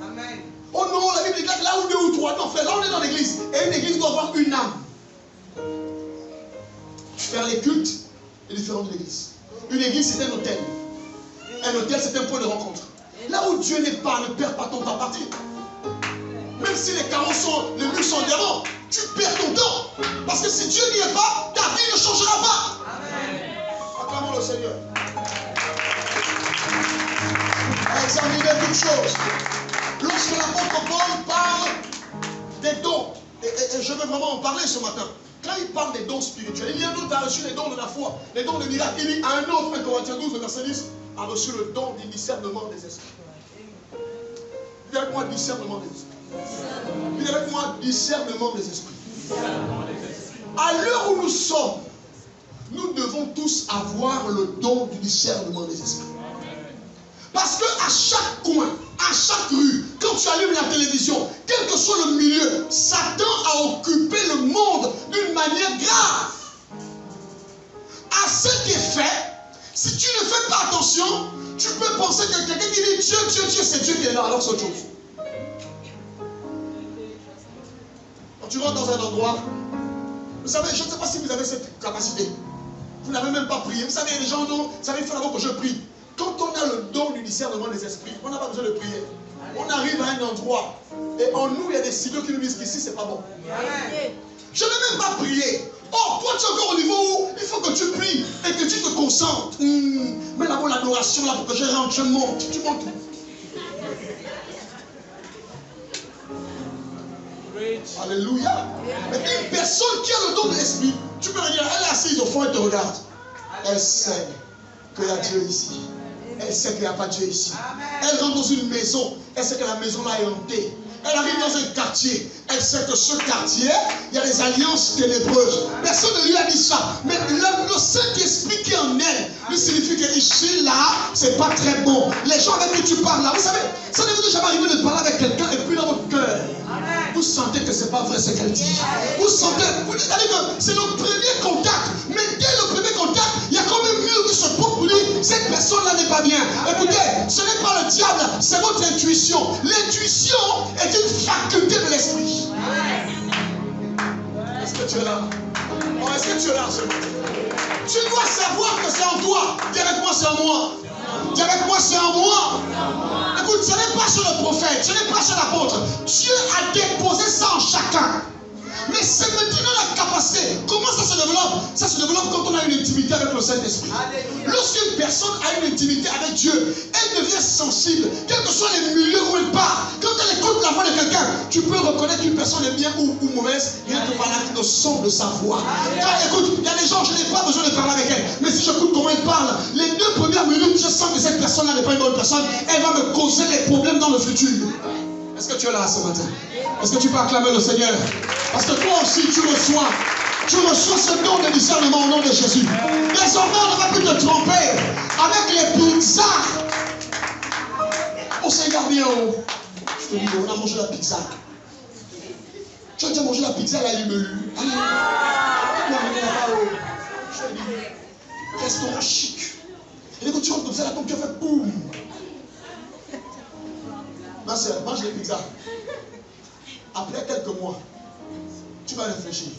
Amen. Oh non, la Bible dit là où 2 ou 3. Non, frère, là on est dans l'église. Et une église doit avoir une âme. Faire les cultes est différent de l'église. Une église, c'est un hôtel. Un hôtel, c'est un point de rencontre. Là où Dieu n'est pas, ne perds pas ton temps à partir. Même si les carreaux sont, les murs sont diamants, tu perds ton temps. Parce que si Dieu n'y est pas, ta vie ne changera pas. Amen. Acclamons le Seigneur. Examinez toutes choses. Lorsque l'apôtre Paul parle des dons, et je veux vraiment en parler ce matin, quand il parle des dons spirituels, il y a un autre qui a reçu les dons de la foi, les dons de miracle. Il dit à un autre, 1 Corinthiens 12, verset 10, a reçu le don du discernement des esprits. Dis avec moi, discernement des esprits. Dis avec moi, discernement des esprits. À l'heure où nous sommes, nous devons tous avoir le don du discernement des esprits. Parce qu'à chaque coin, à chaque rue, quand tu allumes la télévision, quel que soit le milieu, Satan a occupé le monde d'une manière grave. À ce qui est fait, si tu ne fais pas attention, tu peux penser que quelqu'un qui dit Dieu, Dieu, Dieu, c'est Dieu qui est là, alors c'est autre chose. Quand tu rentres dans un endroit, vous savez, je ne sais pas si vous avez cette capacité. Vous n'avez même pas prié. Vous savez, les gens, non, vous savez, il faut d'abord que je prie. quand on a le don du discernement des esprits, on n'a pas besoin de prier. On arrive à un endroit et en nous, il y a des signaux qui nous disent qu'ici, c'est pas bon. Je n'ai même pas prié. Oh, toi, tu es encore au niveau où il faut que tu pries et que tu te concentres. Mais d'abord, l'adoration, là, pour que je rentre, je monte. Tu montes. Alléluia. Mais une personne qui a le don de l'esprit, tu peux regarder, elle est assise au fond, elle te regarde. Elle sait qu'il y a Dieu ici. Elle sait qu'il n'y a pas Dieu ici. Elle rentre dans une maison, elle sait que la maison là est hantée. Elle arrive dans un quartier, elle sait que ce quartier, il y a des alliances ténébreuses. Personne ne lui a dit ça. Mais le Saint-Esprit qui est en elle, lui signifie que ici, là, c'est pas très bon. Les gens avec qui tu parles là, vous savez, ça ne vous est jamais arrivé de parler avec quelqu'un et puis dans votre cœur, vous sentez que c'est pas vrai ce qu'elle dit. Vous sentez, vous dites que c'est le premier contact. Mais dès le premier contact, il y a quand même mieux qui se porte pour dire, cette personne-là n'est pas bien. Écoutez, ce n'est pas le diable, c'est votre intuition. L'intuition est une faculté de l'esprit. Est-ce que tu es là? Oh, est-ce que tu es là ce matin? Tu dois savoir que c'est en toi. Dis avec moi, c'est en moi. Dis avec moi, c'est en moi. Écoute, ce n'est pas sur le prophète, ce n'est pas sur l'apôtre. Dieu a déposé ça en chacun. Mais c'est maintenant la capacité. Comment ça se développe? Ça se développe quand on a une intimité avec le Saint-Esprit. Lorsqu'une personne a une intimité avec Dieu, elle devient sensible, quels que soient les milieux où elle part. Quand elle écoute la voix de quelqu'un, tu peux reconnaître qu'une personne est bien ou mauvaise, rien que par le son de sa voix. Car écoute, il y a des gens, je n'ai pas besoin de parler avec elle, mais si j'écoute comment elle parle, les 2 premières minutes, je sens que cette personne-là n'est pas une bonne personne, elle va me causer des problèmes dans le futur. Est-ce que tu es là ce matin? Est-ce que tu peux acclamer le Seigneur? Parce que toi aussi tu reçois ce don de discernement au nom de Jésus. Désormais on ne va plus te tromper avec les pizzas. On s'est gardé en haut. Je te dis, on a mangé la pizza. Tu as déjà mangé la pizza là, il me lue. Je te dis, restaurant chic. Et quand tu rentres comme ça, là, comme tu as fait boum. Ma soeur, mange les pizzas. Après quelques mois, tu vas réfléchir.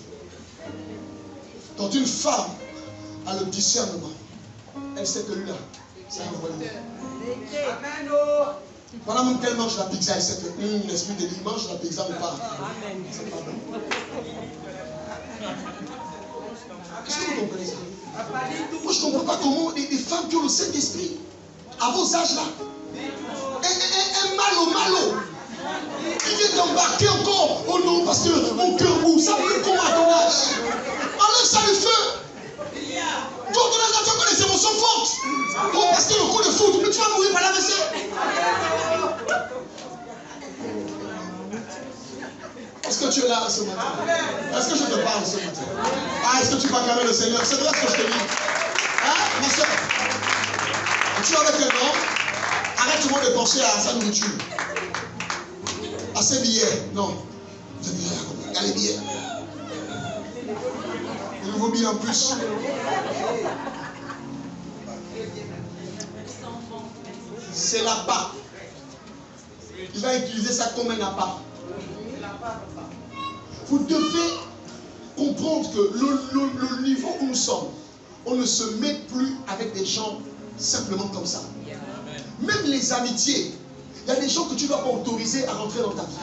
Quand une femme a le discernement, elle sait que lui là, c'est un voyou. Pendant même qu'elle mange la pizza, elle sait que l'esprit de lui mange la pizza ou pas. C'est pas bon. Est-ce que vous comprenez ça? Moi je ne comprends pas comment des femmes qui ont le Saint-Esprit, à vos âges là, un malo. Il vient d'embarquer encore. Oh non, parce que mon cœur boue. Ça brûle comme à ton âge. Enlève ça le feu. Toi, ton âge, tu as des émotions fortes. Oh, parce que le coup de foot, mais tu vas mourir par la WC. Est-ce que tu es là ce matin? Est-ce que je te parle ce matin? Ah, est-ce que tu vas acclamer le Seigneur? C'est vrai ce que je te dis. Hein, ma soeur? Tu es avec un homme? Arrête-moi de penser à sa nourriture. À ses billets. Non. Il y a les billets. Les nouveaux billets en plus. C'est l'appât. Il va utiliser ça comme un appât. Vous devez comprendre que le niveau où nous sommes, on ne se met plus avec des gens simplement comme ça. Même les amitiés, il y a des gens que tu ne dois pas autoriser à rentrer dans ta vie.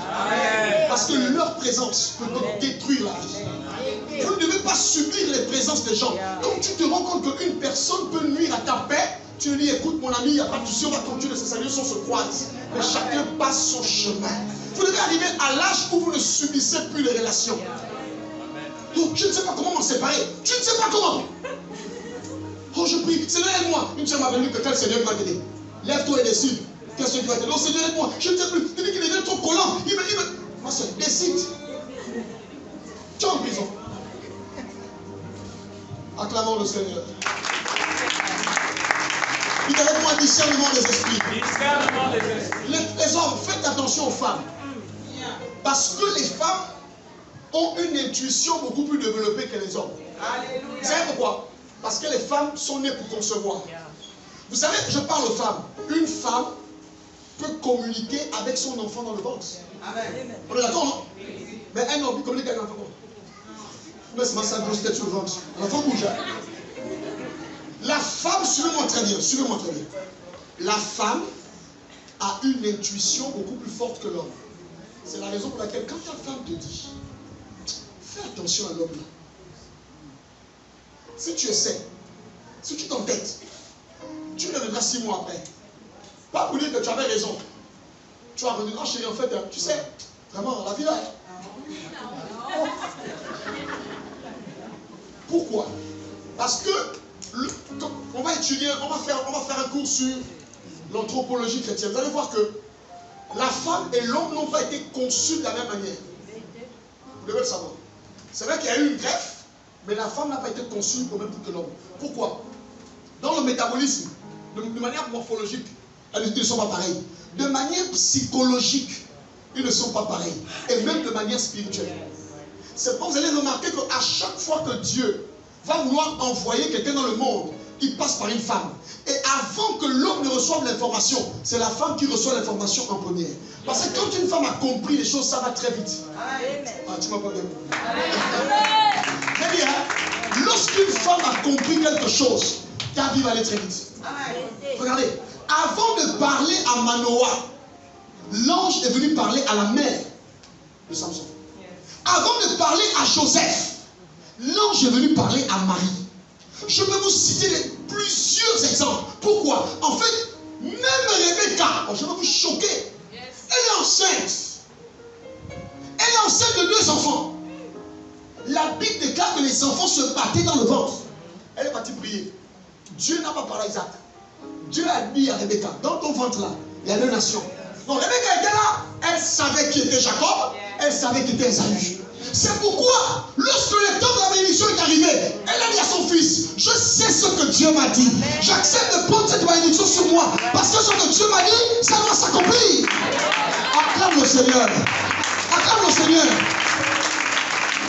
Parce que leur présence peut te détruire la vie. Vous ne devez pas subir les présences des gens. Quand tu te rends compte qu'une personne peut nuire à ta paix, tu lui dis, écoute mon ami, il n'y a pas de souci, on va continuer, ça on se croise. Mais chacun passe son chemin. Vous devez arriver à l'âge où vous ne subissez plus les relations. Donc je ne sais pas comment m'en séparer. Tu ne sais pas comment. Oh, je prie, Seigneur, aide-moi. Une sœur m'a venu que tel Seigneur va t'aider. Lève-toi et décide. Qu'est-ce que tu vas t'aider? Oh Seigneur, aide-moi. Je ne sais plus. Il dit qu'il est trop collant. Il me. Ma soeur, décide. Tu es en prison. Acclamons le Seigneur. Dites avec moi, discernement des esprits. Les hommes, faites attention aux femmes. Parce que les femmes ont une intuition beaucoup plus développée que les hommes. Vous savez pourquoi? Parce que les femmes sont nées pour concevoir. Vous savez, je parle aux femmes. Une femme peut communiquer avec son enfant dans le ventre. On est d'accord, non? Mais un homme, il communique avec l'enfant. Mais c'est ma sa grosse tête sur le ventre. L'enfant bouge. La femme, suivez-moi très bien, suivez-moi très bien. la femme a une intuition beaucoup plus forte que l'homme. C'est la raison pour laquelle quand ta femme te dit, fais attention à l'homme là. Si tu essaies, si tu t'entêtes, tu reviendras 6 mois après. Pas pour dire que tu avais raison. Tu vas revenir, oh chérie, en fait, tu sais, vraiment, la vie là. Pourquoi? Parce que on va étudier, on va faire un cours sur l'anthropologie chrétienne. Vous allez voir que la femme et l'homme n'ont pas été conçus de la même manière. Vous devez le savoir. C'est vrai qu'il y a eu une greffe, mais la femme n'a pas été conçue au même titre que l'homme. Pourquoi? Dans le métabolisme, de manière morphologique, elles ne sont pas pareilles. De manière psychologique, ils ne sont pas pareils. Et même de manière spirituelle. C'est pourquoi vous allez remarquer qu'à chaque fois que Dieu va vouloir envoyer quelqu'un dans le monde, il passe par une femme. Et avant que l'homme ne reçoive l'information, c'est la femme qui reçoit l'information en première. Parce que quand une femme a compris les choses, ça va très vite. Ah, tu m'as pas bien. Très bien. Lorsqu'une femme a compris quelque chose, ta vie va aller très vite. Regardez, avant de parler à Manoah, l'ange est venu parler à la mère de Samson. Avant de parler à Joseph, l'ange est venu parler à Marie. Je peux vous citer plusieurs exemples. Pourquoi? En fait, même Rebecca, je vais vous choquer, elle est enceinte. Elle est enceinte de 2 enfants. La Bible déclare que les enfants se battaient dans le ventre. Elle est partie prier. Dieu n'a pas parlé à Isaac. Dieu a dit à Rebecca, dans ton ventre là, il y a 2 nations. Donc Rebecca était là. Elle savait qui était Jacob. Elle savait qui était Esaü. C'est pourquoi, lorsque le temps de la bénédiction est arrivé, elle a dit à son fils, je sais ce que Dieu m'a dit. J'accepte de prendre cette bénédiction sur moi. Parce que ce que Dieu m'a dit, ça doit s'accomplir. Acclame le Seigneur. Acclame le Seigneur.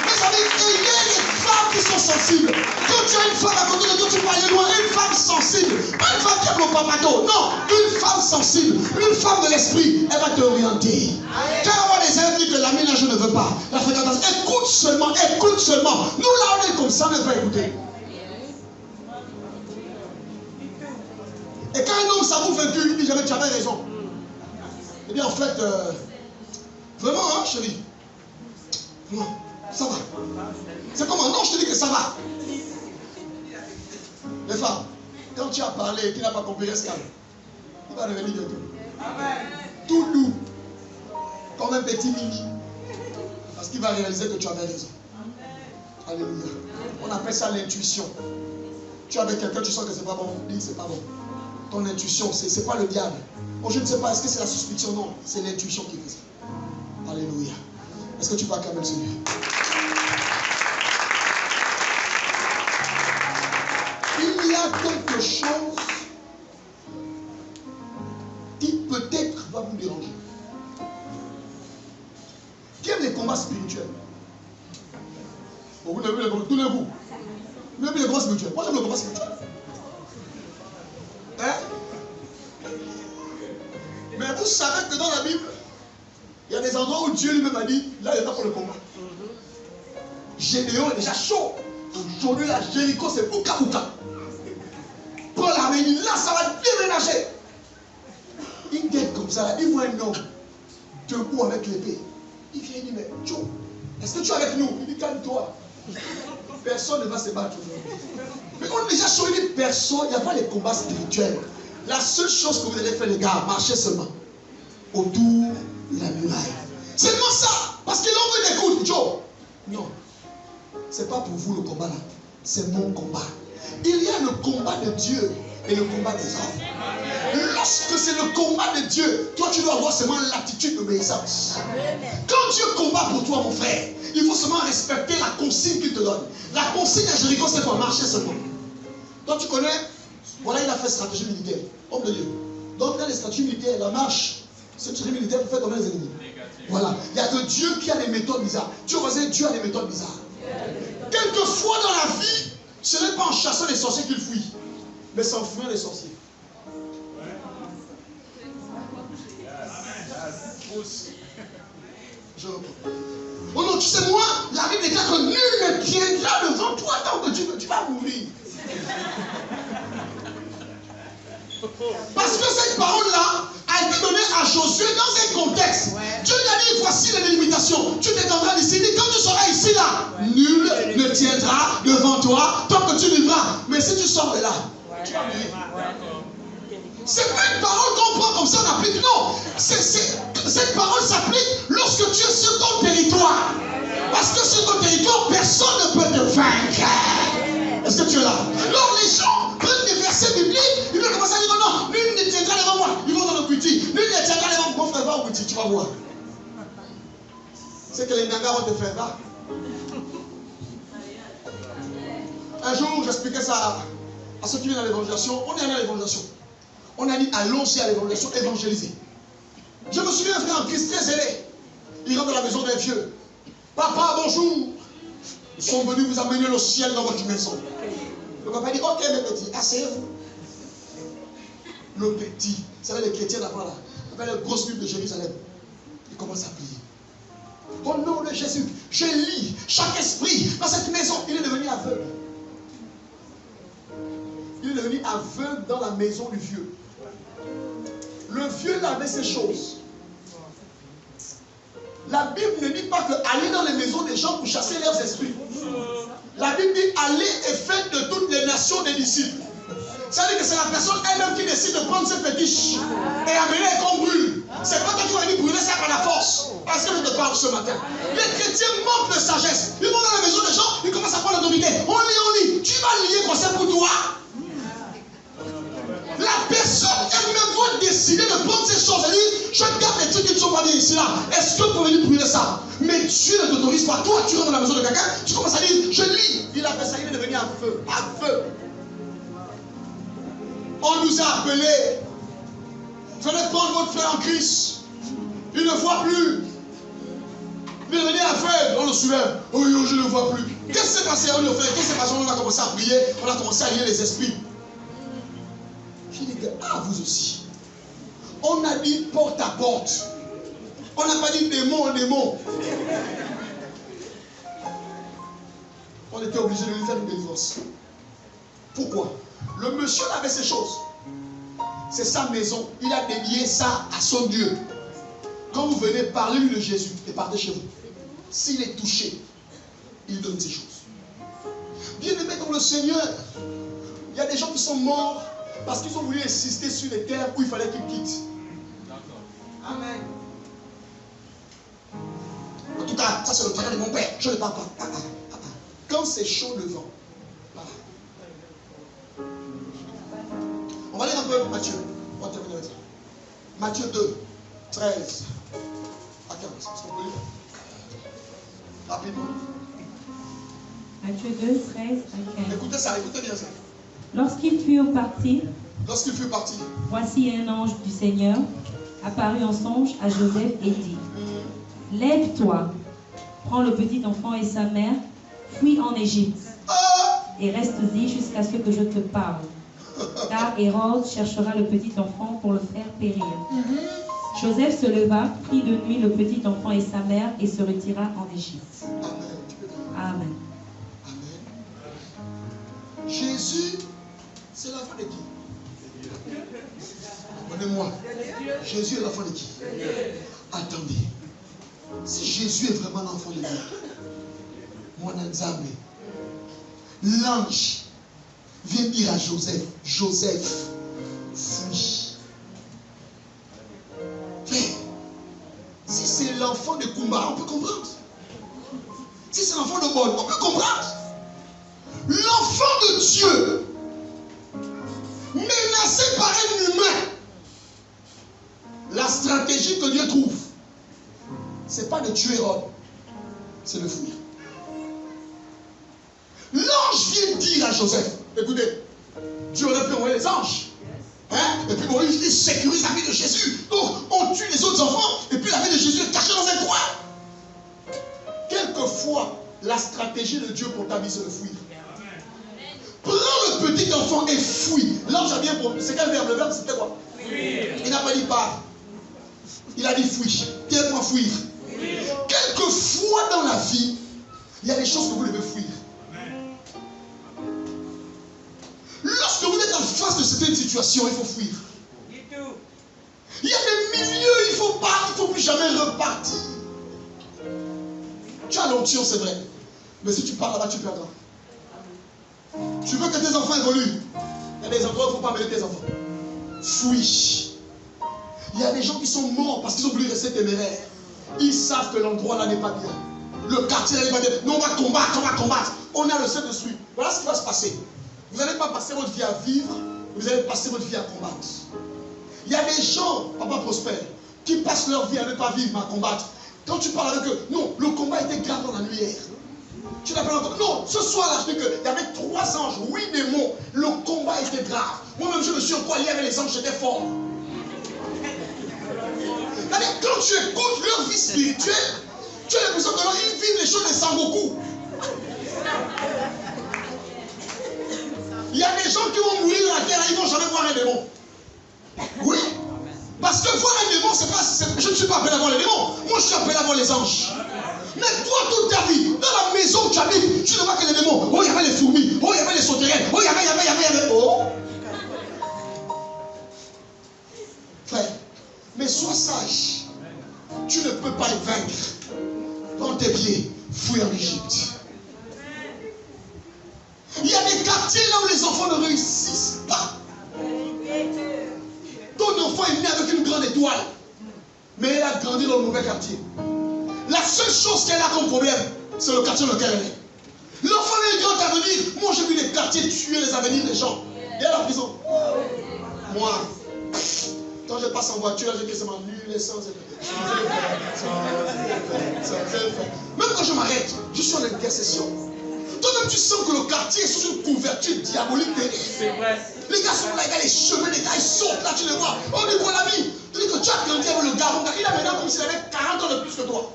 Mes amis, il y a des femmes qui sont sensibles. Quand tu as une femme à côté de toi, tu peux aller loin. Une femme sensible. Pas une femme qui aime le papato. Non, une femme sensible. Une femme de l'esprit. Elle va t'orienter. Quand on a des amis que la ménage ne veut pas, la fréquentation, écoute seulement, écoute seulement. Nous là, on est comme ça, on ne va pas écouter. Et quand un homme s'avoue vaincu, il dit jamais tu avais raison. Eh bien, en fait, vraiment, hein, chérie. Non, ça va. C'est comment? Non, je te dis que ça va. Les femmes, quand tu as parlé et qu'il n'a pas compris, reste calme. Il va revenir bientôt. Tout doux. Comme un petit mini. Parce qu'il va réaliser que tu avais raison. Alléluia. On appelle ça l'intuition. Tu es avec quelqu'un, tu sens que c'est pas bon. Dis c'est pas bon. Ton intuition, c'est pas le diable. Bon, je ne sais pas, est-ce que c'est la suspicion? Non, c'est l'intuition qui fait ça. Alléluia. Est-ce que tu peux acclamer le Seigneur? Il y a quelque chose qui peut-être va vous déranger. Qui aime les combats spirituels? Bon, vous n'avez vu tous les vous. Vous n'avez vu les combats spirituels? Moi j'aime le combat spirituel. Hein? Mais vous savez que dans la Bible, il y a des endroits où Dieu lui-même a dit, là il n'y a pas pour le combat. Gédéon est déjà chaud. Aujourd'hui, là, Jéricho, c'est Bouka Bouka. Paul avait dit, là, ça va déménager. Il guette comme ça, il voit un homme debout avec l'épée. Il vient, il dit, mais Joe, est-ce que tu es avec nous? Il dit, calme-toi. Personne ne va se battre. Mais on est déjà chaud, il dit, personne, il n'y a pas les combats spirituels. La seule chose que vous allez faire, les gars, marchez seulement autour de la muraille. Seulement ça. Parce qu'il en veut des coups. Joe, non. C'est pas pour vous le combat là. C'est mon combat. Il y a le combat de Dieu et le combat des hommes. Lorsque c'est le combat de Dieu, toi tu dois avoir seulement l'attitude d'obéissance. Quand Dieu combat pour toi, mon frère, il faut seulement respecter la consigne qu'il te donne. La consigne à Jéricho, c'est pour marcher seulement. Toi tu connais, voilà, il a fait stratégie militaire. Homme de Dieu. Donc dans les stratégies militaires, la marche, c'est une stratégie militaire pour faire tomber les ennemis. Voilà. Il n'y a que Dieu qui a des méthodes bizarres. Dieu a des méthodes bizarres. Quelquefois dans la vie, ce n'est pas en chassant les sorciers qu'il fuit, mais c'est en fuyant les sorciers. Je reprends. Oh non, tu sais, moi, la Bible déclare que nul ne tiendra devant toi tant que tu vas mourir. Parce que cette parole-là a été donnée à Josué dans un contexte. Dieu lui a dit, voici les délimitations. Tu t'étendras d'ici. Quand tu seras ici, là, nul ne tiendra devant toi tant que tu vivras. Mais si tu sors de là, tu vas mourir. C'est pas une parole qu'on prend comme ça, on applique. Non. Cette parole s'applique lorsque tu es sur ton territoire. Parce que sur ton territoire, personne ne peut te vaincre. Est-ce que tu es là? Alors les gens prennent des versets bibliques, ils vont commencer à dire non, nul ne tiendra devant moi. Ils vont dans le petit. Nul ne tiendra devant mon frère, va au petit, tu vas voir. C'est que les Nanga vont te faire là. Un jour, j'expliquais ça à ceux qui viennent à l'évangélisation. On est allé à l'évangélisation. On a dit allons-y à l'évangélisation, évangéliser. Je me souviens un frère en Christ très zélé. Il rentre dans la maison d'un vieux. Papa, bonjour. Ils sont venus vous amener le ciel dans votre maison. Le papa dit, ok mes petits, asseyez-vous. Le petit, vous savez les chrétiens d'avant là, avec la grosse Bible de Jérusalem. Il commence à prier. Au nom de Jésus, je lis chaque esprit dans cette maison. Il est devenu aveugle. Il est devenu aveugle dans la maison du vieux. Le vieux avait ces choses. La Bible ne dit pas que aller dans les maisons des gens pour chasser leurs esprits. La Bible dit aller et faire de toutes les nations des disciples. Ça veut dire que c'est la personne elle-même qui décide de prendre ses fétiches et amener qu'on brûle. C'est pas toi qui vas venir brûler ça par la force. Parce que je te parle ce matin. Les chrétiens manquent de sagesse. Ils vont dans la maison des gens, ils commencent à prendre l'autorité. On lit. Tu vas lier quoi c'est pour toi? La personne elle-même va décider de prendre ces choses. Elle dit, je garde les trucs qui ne sont pas bien ici là. Est-ce que vous venir brûler ça? Mais Dieu ne t'autorise pas. Toi, tu rentres dans la maison de quelqu'un, tu commences à dire, je lis. Il a fait ça, il est devenu aveugle. Aveugle. On nous a appelés. Venez prendre votre frère en Christ. Il ne voit plus. Il est devenu aveugle. On le soulève. Oh, je ne vois plus. Qu'est-ce qui s'est passé? On le fait. Qu'est-ce qui s'est passé? On a commencé à prier. On a commencé à lier les esprits. Je dis que, vous aussi. On a dit porte à porte. On n'a pas dit démon en démon. On était obligé de lui faire une délivrance. Pourquoi? Le monsieur avait ces choses. C'est sa maison. Il a dédié ça à son Dieu. Quand vous venez, parlez-lui de Jésus et partez chez vous. S'il est touché, il donne ces choses. Bien-aimés dans le Seigneur, il y a des gens qui sont morts parce qu'ils ont voulu insister sur les terres où il fallait qu'ils quittent. Amen. En tout cas, ça c'est le travail de mon père. Je ne parle pas. Quand c'est chaud devant, voilà. On va lire un peu Matthieu. On va terminer avec ça. Matthieu 2, 13 à 15. Est-ce qu'on peut lire rapidement? Matthieu 2, 13 à 15. Écoutez ça, écoutez bien ça. Lorsqu'ils furent partis, voici un ange du Seigneur apparut en songe à Joseph et dit, lève-toi, prends le petit enfant et sa mère, fuis en Égypte et reste-y jusqu'à ce que je te parle. Car Hérode cherchera le petit enfant pour le faire périr. Joseph se leva, prit de nuit le petit enfant et sa mère et se retira en Égypte. Amen. Jésus, c'est l'enfant de qui? Donnez-moi. Jésus est l'enfant de qui? Attendez. Si Jésus est vraiment l'enfant de Dieu, mon Nzambe, l'ange vient dire à Joseph, Joseph, fuis. Frère, si c'est l'enfant de Kumba, on peut comprendre. Si c'est l'enfant de Bol, on peut comprendre. L'enfant de Dieu, menacé par un humain, la stratégie que Dieu trouve, c'est pas de tuer Hérode, c'est de fuir. L'ange vient dire à Joseph, écoutez, Dieu aurait pu envoyer les anges. Et puis bon, il sécurise la vie de Jésus. Donc on tue les autres enfants, et puis la vie de Jésus est cachée dans un coin. Quelquefois, la stratégie de Dieu pour ta vie, c'est de fuir. Prends le petit enfant et fuis. L'ange a bien promis. C'est quel verbe? Le verbe, c'était quoi? Fuir. Il n'a pas dit pars. Il a dit fuis. Viens-moi fuir. Quelquefois dans la vie, il y a des choses que vous devez fuir. Lorsque vous êtes en face face de certaines situations, il faut fuir. Il y a des milieux, il faut plus jamais repartir. Tu as l'onction, c'est vrai. Mais si tu pars là-bas, tu perdras. Tu veux que tes enfants évoluent. Il y a des endroits où il ne faut pas mener tes enfants. Fuis. Il y a des gens qui sont morts parce qu'ils ont voulu rester téméraires. Ils savent que l'endroit là n'est pas bien. Le quartier là n'est pas bien. Nous on va combattre, on va combattre. On a le Saint-Esprit. Voilà ce qui va se passer. Vous n'allez pas passer votre vie à vivre, vous allez passer votre vie à combattre. Il y a des gens, papa prospère, qui passent leur vie à ne pas vivre mais à combattre. Quand tu parles avec eux, non, le combat était grave dans la nuit hier. Tu n'as pas entendu. Non, ce soir-là, je dis qu'il y avait 3 anges, 8 démons. Le combat était grave. Moi-même, je me suis encore lié avec les anges, j'étais fort. Quand tu écoutes leur vie spirituelle, tu as l'impression qu'ils vivent les choses de Sangoku. Il y a des gens qui vont mourir dans la terre, ils ne vont jamais voir un démon. Oui. Parce que voir un démon, c'est pas, je ne suis pas appelé à voir les démons. Moi, je suis appelé à voir les anges. Mais toi, toute ta vie, dans la maison où tu habites, tu ne vois que les démons. Oh, il y avait les fourmis. Oh, il y avait les sauterelles. Oh, il y avait. Oh. Frère, mais sois sage. Tu ne peux pas les vaincre. Prends tes pieds, fuis en Égypte. Il y a des quartiers là où les enfants ne réussissent pas. Ton enfant est né avec une grande étoile, mais elle a grandi dans le mauvais quartier. La seule chose qu'elle a comme problème, c'est le quartier dans lequel elle est. L'enfant a un grand avenir. Moi, j'ai vu les quartiers tuer les avenirs des gens. Et à la prison. Moi, quand je passe en voiture, j'ai dit c'est ma nulle essence. Même quand je m'arrête, je suis en intercession. Toi-même, tu sens que le quartier est sous une couverture diabolique. C'est vrai. Les gars sont là, les cheveux, les gars, ils sautent là, tu les vois. On dit quoi l'ami? Tu dis que tu as grandi avec le gars. Il a maintenant comme s'il avait 40 ans de plus que toi.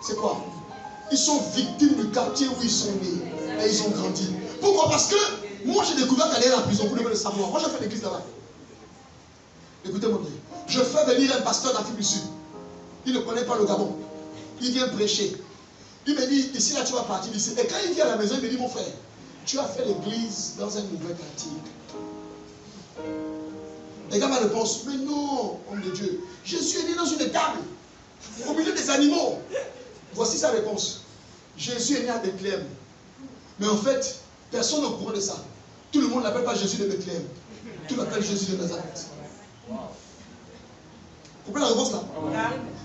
C'est quoi? Ils sont victimes du quartier où ils sont nés. Et ils ont grandi. Pourquoi? Parce que moi, j'ai découvert qu'elle est à la prison. Vous devez le savoir. Moi, j'ai fait l'église là-bas. Écoutez-moi bien. Je fais venir un pasteur d'Afrique du Sud. Il ne connaît pas le Gabon. Il vient prêcher. Il me dit, ici, là, tu vas partir d'ici. Et quand il vient à la maison, il me dit, mon frère, tu as fait l'église dans un nouvel quartier. Les gars me répondent, mais non, homme de Dieu, Jésus est né dans une étable, au milieu des animaux. Voici sa réponse. Jésus est né à Bethléem. Mais en fait, personne ne courant de ça. Tout le monde n'appelle pas Jésus de Bethléem. Tout l'appelle Jésus de Nazareth. Vous comprenez la réponse là?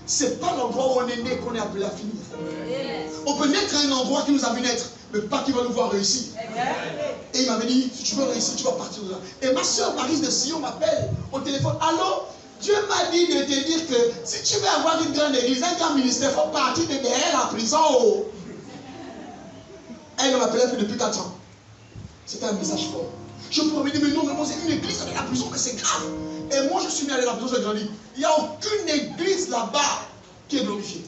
C'est pas l'endroit où on est né qu'on est appelé à finir. On peut naître à un endroit qui nous a vu naître, mais pas qui va nous voir réussir. Et il m'avait dit, si tu veux réussir, tu vas partir de là. Et ma soeur Marise de Sion m'appelle au téléphone. Allô, Dieu m'a dit de te dire que si tu veux avoir une grande église, un grand ministère, il faut partir de derrière la prison. Oh. Elle ne m'appelait plus depuis 4 ans. C'était un message fort. Je pourrais me dire, mais non, mais c'est une église avec la prison, mais c'est grave. Et moi, je suis né à la prison, j'ai grandi. Il n'y a aucune église là-bas qui est glorifiée.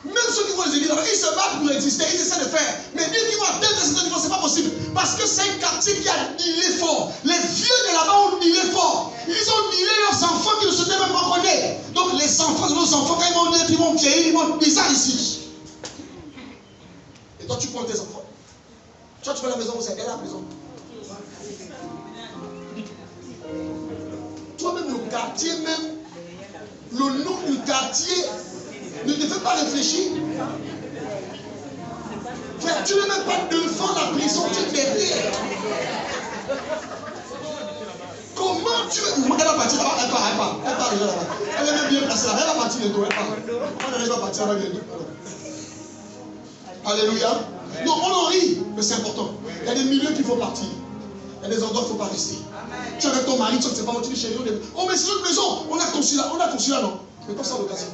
Même ceux qui vont les églises là-bas, ils se battent pour exister, ils essaient de faire. Mais dire qu'ils vont atteindre un certain niveau, ce n'est pas possible. Parce que c'est un quartier qui a nilé fort. Les vieux de là-bas ont nilé fort. Ils ont nilé leurs enfants qui ne se même pas connaître. Donc les enfants de nos enfants, quand ils vont naître, ils vont vieillir, ils vont bizarre ici. Et toi, tu prends tes enfants. Toi, tu fais la maison où c'est elle la prison. Toi-même, le quartier même, le nom du quartier ne te fait pas réfléchir. Frère, tu ne mets pas devant la prison, tu es derrière. Comment tu veux... Elle va partir là-bas, elle part déjà là-bas. Elle est même bien placée là-bas, elle va partir bientôt, elle part. Elle va partir là-bas bientôt. Alléluia. Non, on en rit, mais c'est important. Il y a des milieux qu'il faut partir. Il y a des endroits qu'il ne faut pas rester. Tu es avec ton mari, tu ne sais pas où tu es chez lui. Oh, mais c'est notre maison. On a conçu là, non. Mais pas ça en location.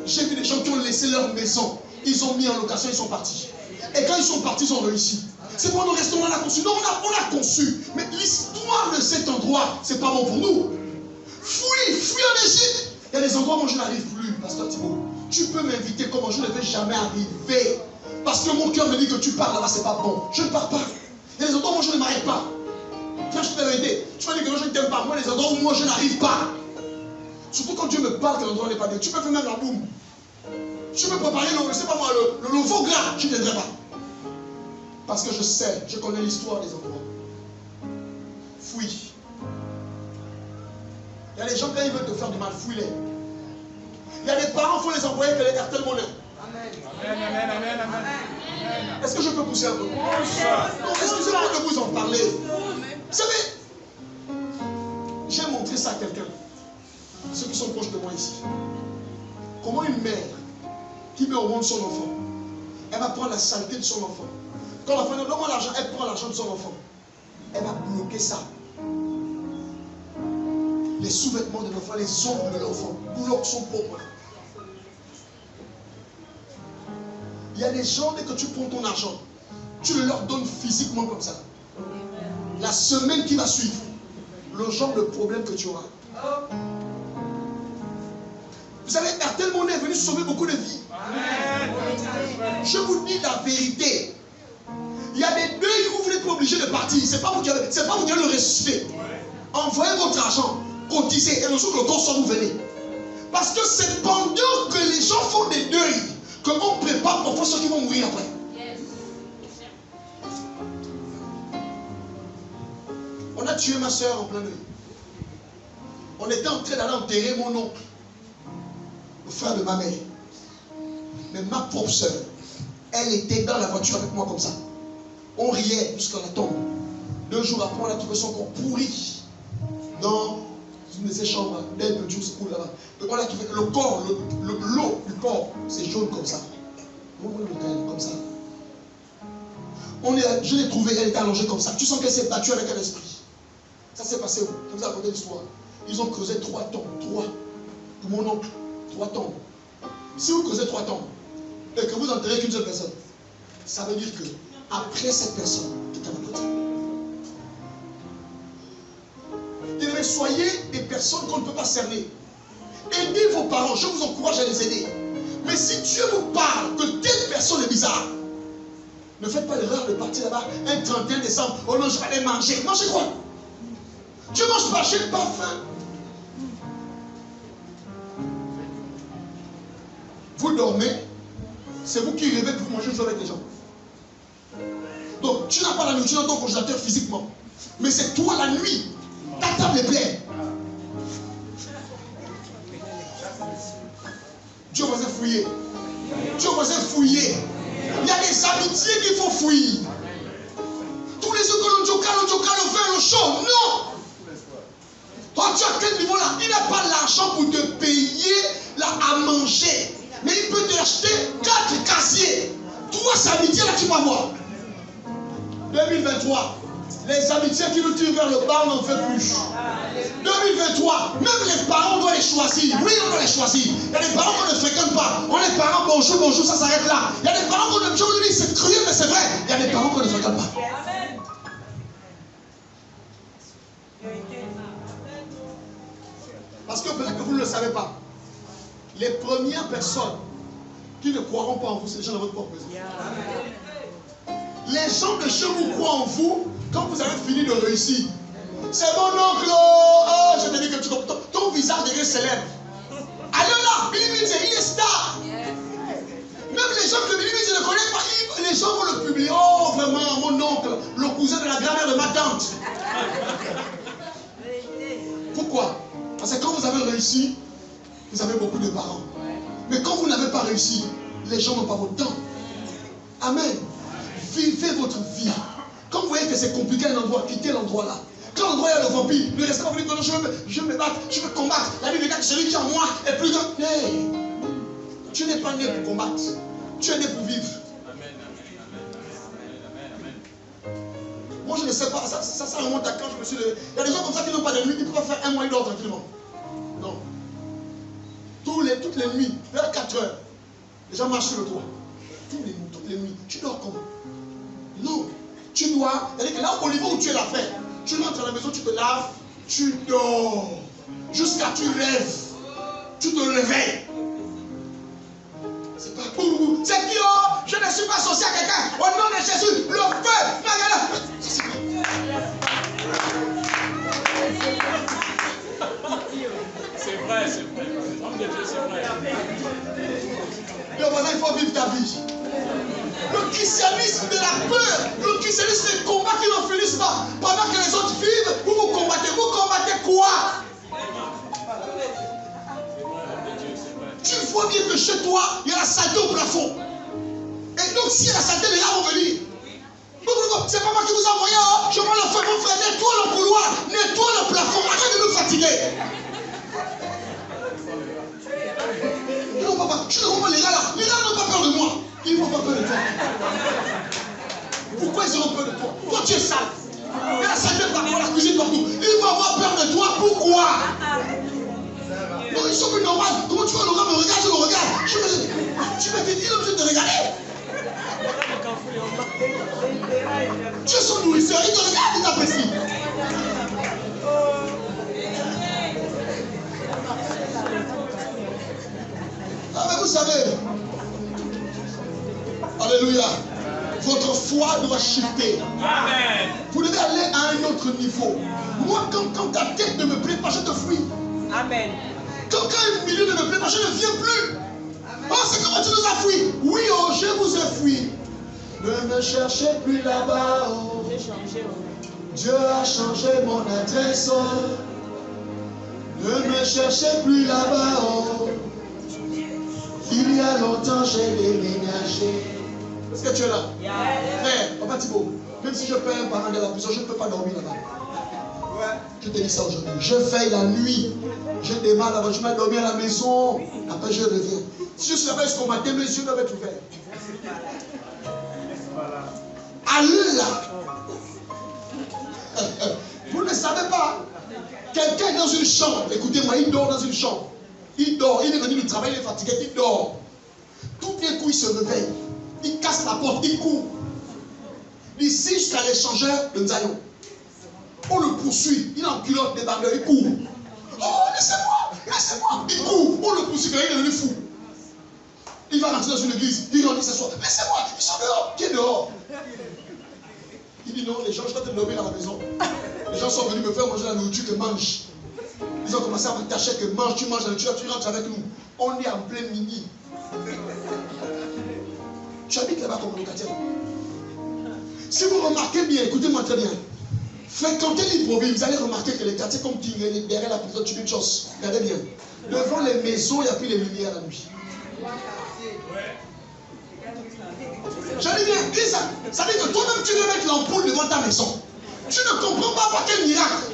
J'ai vu des gens qui ont laissé leur maison. Ils ont mis en location, ils sont partis. Et quand ils sont partis, ils ont réussi. C'est pour nous restons, on a conçu. Non, on a conçu. Mais l'histoire de cet endroit, c'est pas bon pour nous. Fuis en Égypte. Il y a des endroits où je n'arrive plus, Pasteur Thibault. Tu peux m'inviter comment je ne vais jamais arriver. Parce que mon cœur me dit que tu pars là-bas, c'est pas bon. Je ne pars pas. Il y a des endroits où je ne m'arrête pas. Frère, je te l'ai dit. Tu vas dire que je ne t'aime pas. Moi, les endroits où moi je n'arrive pas. Surtout quand Dieu me parle que l'endroit n'est pas bien. Tu peux faire même la boum. Tu peux préparer le nouveau gras. Je ne viendrai pas. Parce que je sais, je connais l'histoire des endroits. fuis. Il y a des gens, quand ils veulent te faire du mal, fuis-les. Il y a des parents, il faut les envoyer que les cartels monnaie. Est-ce que je peux pousser un peu? Non, excusez-moi de vous en parler. Vous savez, j'ai montré ça à quelqu'un. Ceux qui sont proches de moi ici. Comment une mère qui met au monde son enfant, elle va prendre la saleté de son enfant. Quand l'enfant dit donne-moi l'argent, elle prend l'argent de son enfant. Elle va bloquer ça. Les sous-vêtements de l'enfant, les ongles de l'enfant, bloquent son propre. Il y a des gens, dès que tu prends ton argent, tu le leur donnes physiquement comme ça. La semaine qui va suivre, le genre de problème que tu auras. Vous savez, Cartel Monnaie est venu sauver beaucoup de vies. Je vous dis la vérité. Il y a des deuils où vous n'êtes pas obligé de partir. C'est pas vous qui allez le ressusciter. Envoyez votre argent, cotisez, et le jour que le corps sort, vous venez. Parce que c'est pendant que les gens font des deuils qu'on prépare pour ceux qui vont mourir après. On a tué ma soeur en plein deuil. On était en train d'aller enterrer mon oncle, le frère de ma mère. Mais ma propre soeur, elle était dans la voiture avec moi comme ça. On riait jusqu'à la tombe. 2 jours après, on a trouvé son corps pourri dans une de ces chambres d'aide de Juice School là-bas. Donc on a trouvé le corps, l'eau du corps, c'est jaune comme ça. Comme ça. Je l'ai trouvée, elle était allongée comme ça. Tu sens qu'elle s'est battue avec un esprit. Ça s'est passé où? Je vous ai raconté l'histoire. Ils ont creusé 3 tombes. 3. Pour mon oncle. 3 tombes. Si vous creusez 3 tombes et que vous enterrez qu'une seule personne, ça veut dire que après cette personne, tout est à côté. Et soyez des personnes qu'on ne peut pas cerner. Aidez vos parents. Je vous encourage à les aider. Mais si Dieu vous parle que telle personne est bizarre, ne faites pas l'erreur de partir là-bas un 31 décembre. Oh non, je vais aller manger. Manger quoi? Tu ne manges pas, je n'ai pas faim. Vous dormez, c'est vous qui rêvez pour manger avec les gens. Donc, tu n'as pas la nourriture dans ton congélateur physiquement. Mais c'est toi la nuit. Ta table est pleine. Dieu vous a fouillé. Dieu vous a fouillé. Il y a des amitiés qu'il faut fouiller. Tous les autres, le joker, le vin, le chaud. Non! Toi, tu as quel niveau là? Il n'a pas l'argent pour te payer là, à manger. Mais il peut te acheter 4 casiers. 3 amitiés là, tu vas voir. 2023. Les amitiés qui nous tirent vers le bas, on n'en fait plus. 2023, même les parents, on doit les choisir. Oui, on doit les choisir. Il y a des parents qu'on ne fréquente pas. On est parents, bonjour, bonjour, ça s'arrête là. Il y a des parents qu'on ne... Je vous dis, c'est cruel, mais c'est vrai. Il y a des parents qu'on ne fréquente pas. Parce que peut-être que vous ne le savez pas. Les premières personnes qui ne croiront pas en vous, c'est les gens de votre propre maison. Les gens de chez vous croient en vous quand vous avez fini de réussir. C'est mon oncle. Oh, je te dis que ton visage devient célèbre. Allez là, Billy Mills, il est star. Même les gens que Billy Mills ne connaissent pas, les gens vont le publier. Oh, vraiment, mon oncle, le cousin de la grand-mère de ma tante. Pourquoi? Parce que quand vous avez réussi, vous avez beaucoup de parents. Mais quand vous n'avez pas réussi, les gens n'ont pas votre temps. Amen. Vivez votre vie. Quand vous voyez que c'est compliqué à un endroit, quittez l'endroit là. Quand l'endroit il y a le vampire, ne restez pas venu que je veux me battre, je veux combattre. La Bible dit que celui qui est en moi est plus grand. Hey, tu n'es pas né pour combattre. Tu es né pour vivre. Moi je ne sais pas, ça remonte à quand je me suis levé. Il y a des gens comme ça qui n'ont pas de nuit, ils ne peuvent pas faire un mois et demi tranquillement. Non. Toutes les nuits, vers 4 heures, les gens marchent sur le toit. Toutes les nuits. Tu dors comment? Non. Tu dois, c'est-à-dire que là, au niveau où tu es la fête, tu rentres à la maison, tu te laves, tu dors. Jusqu'à tu rêves. Tu te réveilles. C'est pas pour vous. C'est qui, oh, je ne suis pas associé à quelqu'un. Au nom de Jésus, le feu, c'est vrai, c'est vrai. Homme de Dieu, c'est vrai. Le voisin, il faut vivre ta vie. Le christianisme de la peur, le christianisme des combats qui n'en finissent pas. Pendant que les autres vivent, vous vous combattez? Vous combattez quoi? Tu vois bien que chez toi, il y a la saleté au plafond. Et donc, s'il y a la saleté, les gars vont venir. C'est pas moi qui vous ai envoyé. Hein? Je prends le feu, mon frère, nettoie le couloir, nettoie le plafond. Arrête de nous fatiguer. Non, papa, je ne comprends pas les gars là. Les gars n'ont pas peur de moi. Ils n'ont pas peur de toi. Pourquoi ils auront peur de toi? Toi, tu es sale. Il y a la saleté partout, la cuisine partout. Ils vont avoir peur de toi. Pourquoi? Non, ils sont plus normaux. Comment tu vois le gars me regarde, je le regarde. Tu me dis, il est obligé de te regarder. Tu es son nourrisseur, il te regarde, il t'apprécie. Ah, mais vous savez, alléluia, votre foi doit shifter. Amen. Vous devez aller à un autre niveau. Moi, quand ta tête ne me plaît pas, je te fuis. Amen. Quand un milieu ne me plaît pas, je ne viens plus. Oh, c'est comment tu nous as fui. Oui, oh, je vous ai fui. Ne me cherchez plus là-bas. Oh. Dieu a changé mon adresse. Oh. Ne me cherchez plus là-bas. Oh. Il y a longtemps, j'ai déménagé. Est-ce que tu es là? Frère, Papa Thibault, même si je paie un parent de la prison, je ne peux pas dormir là-bas. Je te dis ça aujourd'hui. Je veille la nuit. Je démarre là-bas. Je vais dormir à la maison. Après, je reviens. Si je savais ce qu'on m'a dit, mes yeux doivent être ouverts. Allah. Vous ne savez pas. Quelqu'un est dans une chambre. Écoutez-moi, il dort dans une chambre. Il dort. Il est venu du travail, il est fatigué. Il dort. Tout d'un coup, il se réveille. Il casse la porte. Il court. D'ici jusqu'à l'échangeur de Nzayon. On le poursuit. Il est en culotte des bandeurs. Il court. Oh, laissez-moi. Laissez-moi. Il court. On le poursuit. Il est devenu fou. Il va rentrer dans une église. Il rentre, il s'assoit. Laissez-moi. Ils sont dehors. Qui est dehors? Il dit non, les gens, je vais te nommer à la maison. Les gens sont venus me faire manger la nourriture que mange. Ils ont commencé à m'attacher que mange, tu manges la nourriture, tu rentres avec nous. On est en plein midi. Tu habites là-bas comme locataire. Si vous remarquez bien, écoutez-moi très bien. Fréquentez Libreville, vous allez remarquer que les quartiers comme Tingeli, derrière la prison, tu une chose. Regardez bien. Devant les maisons, il n'y a plus les lumières la nuit. Je dis bien, dis ça. Ça veut dire que toi-même tu veux mettre l'ampoule devant ta maison. Tu ne comprends pas par quel miracle.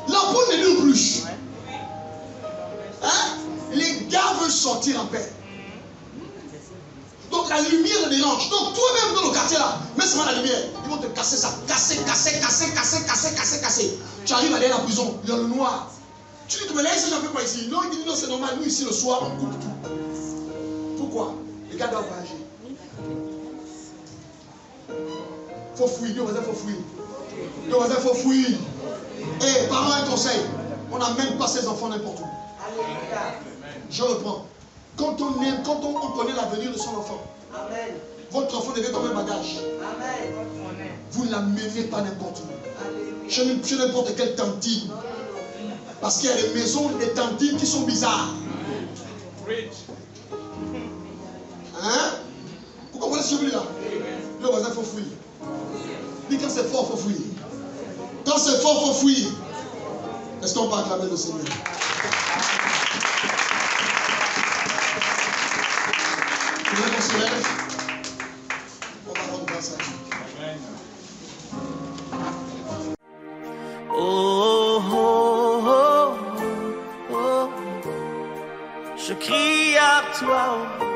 L'ampoule ne loue plus. Hein? Les gars veulent sortir en paix. Donc la lumière le dérange. Donc toi-même dans le quartier là, mets seulement la lumière. Ils vont te casser ça. Casser. Tu arrives à aller à la prison, dans le noir. Tu dis que mais là, ça j'en fais pas ici. Non, il dit non, c'est normal. Nous ici le soir, on coupe tout. Pourquoi? Les gars doivent agir. Faut fuir, Dieu voisin, faut fuir. Dieu voisin, faut fuir. Et parents, un conseil. On n'amène pas ses enfants n'importe où. Je reprends. Quand on aime, quand on connaît l'avenir de son enfant, amen. Votre enfant devient comme un bagage. Amen. Vous ne l'amenez pas n'importe où. Chez n'importe quelle tantine. Parce qu'il y a des maisons, des tantines qui sont bizarres. Hein? Vous comprenez ce que je veux dire là? Le voisin, il faut fuir. Dis quand c'est fort, il faut fuir. Quand c'est fort, il faut fuir. Est-ce qu'on peut acclamer le Seigneur? Vous voulez qu'on se lève? On va rendre grâce à Dieu. Oh, oh, oh, oh, oh. Je crie à toi.